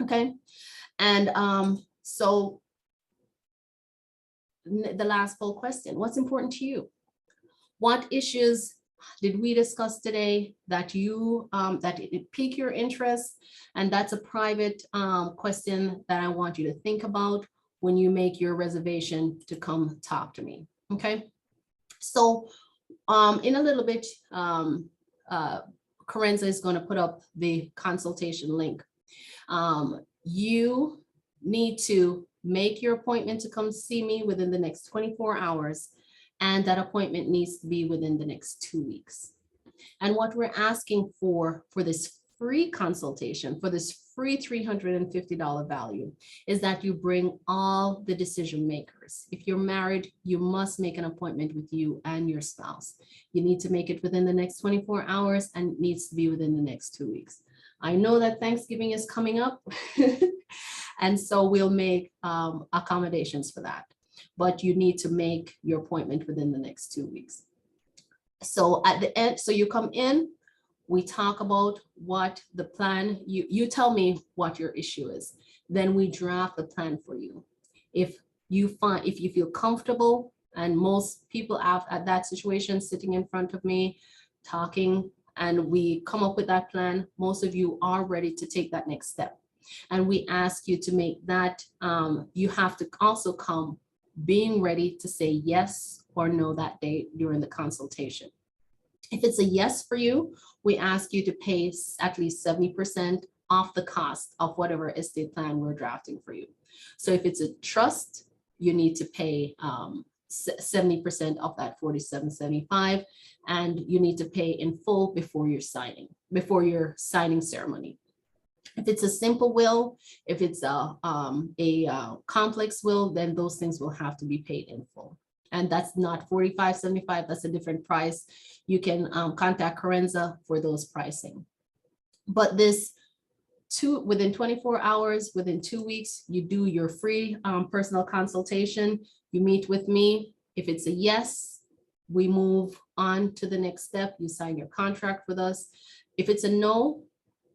S2: Okay, and so the last poll question: what's important to you? What issues did we discuss today that you that it pique your interest? And that's a private question that I want you to think about when you make your reservation to come talk to me. Okay, so in a little bit, Carenza is going to put up the consultation link. You need to make your appointment to come see me within the next 24 hours. And that appointment needs to be within the next 2 weeks. And what we're asking for this free consultation, for this free $350 value, is that you bring all the decision makers. If you're married, you must make an appointment with you and your spouse. You need to make it within the next 24 hours, and it needs to be within the next 2 weeks. I know that Thanksgiving is coming up, and so we'll make accommodations for that. But you need to make your appointment within the next 2 weeks. So at the end, so you come in, we talk about what the plan, you tell me what your issue is. Then we draft the plan for you. If you feel comfortable, and most people at that situation sitting in front of me talking, and we come up with that plan, most of you are ready to take that next step. And we ask you to make that, you have to also come being ready to say yes or no that day during the consultation. If it's a yes for you, we ask you to pay at least 70% off the cost of whatever estate plan we're drafting for you. So if it's a trust, you need to pay 70% of that $4,775, and you need to pay in full before your signing ceremony. If it's a simple will, if it's a complex will, then those things will have to be paid in full. And that's not $4,575, that's a different price. You can contact Carenza for those pricing. But this within 24 hours, within 2 weeks, you do your free personal consultation. You meet with me. If it's a yes, we move on to the next step. You sign your contract with us. If it's a no,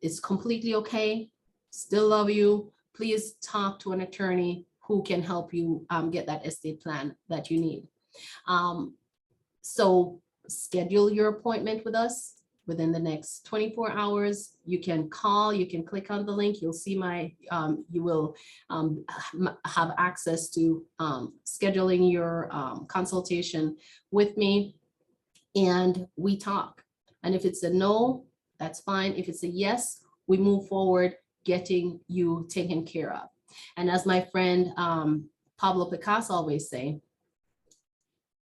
S2: it's completely okay. Still love you. Please talk to an attorney who can help you get that estate plan that you need. So schedule your appointment with us within the next 24 hours. You can call, you can click on the link. You'll see you will have access to scheduling your consultation with me, and we talk. And if it's a no, that's fine. If it's a yes, we move forward getting you taken care of. And as my friend Pablo Picasso always say,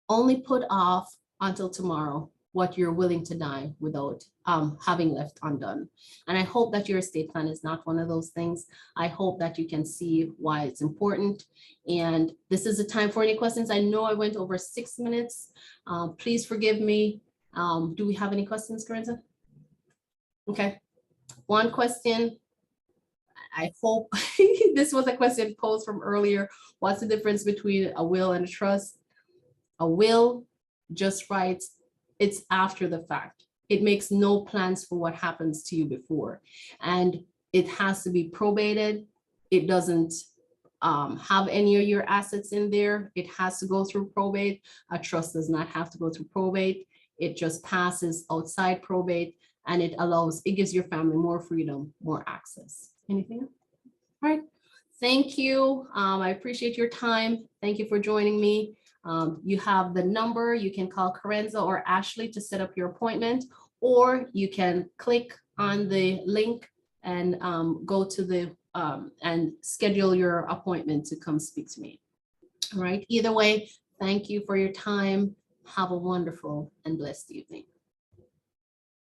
S2: only put off until tomorrow what you're willing to die without having left undone. And I hope that your estate plan is not one of those things. I hope that you can see why it's important. And this is the time for any questions. I know I went over 6 minutes. Please forgive me. Do we have any questions, Carenza? Okay, one question. I hope this was a question posed from earlier. What's the difference between a will and a trust? A will just writes, it's after the fact. It makes no plans for what happens to you before. And it has to be probated. It doesn't have any of your assets in there. It has to go through probate. A trust does not have to go through probate. It just passes outside probate, and it gives your family more freedom, more access. Anything else? All right. Thank you. I appreciate your time. Thank you for joining me. You have the number. You can call Carenza or Ashley to set up your appointment, or you can click on the link and go to the and schedule your appointment to come speak to me. All right. Either way, thank you for your time. Have a wonderful and blessed evening.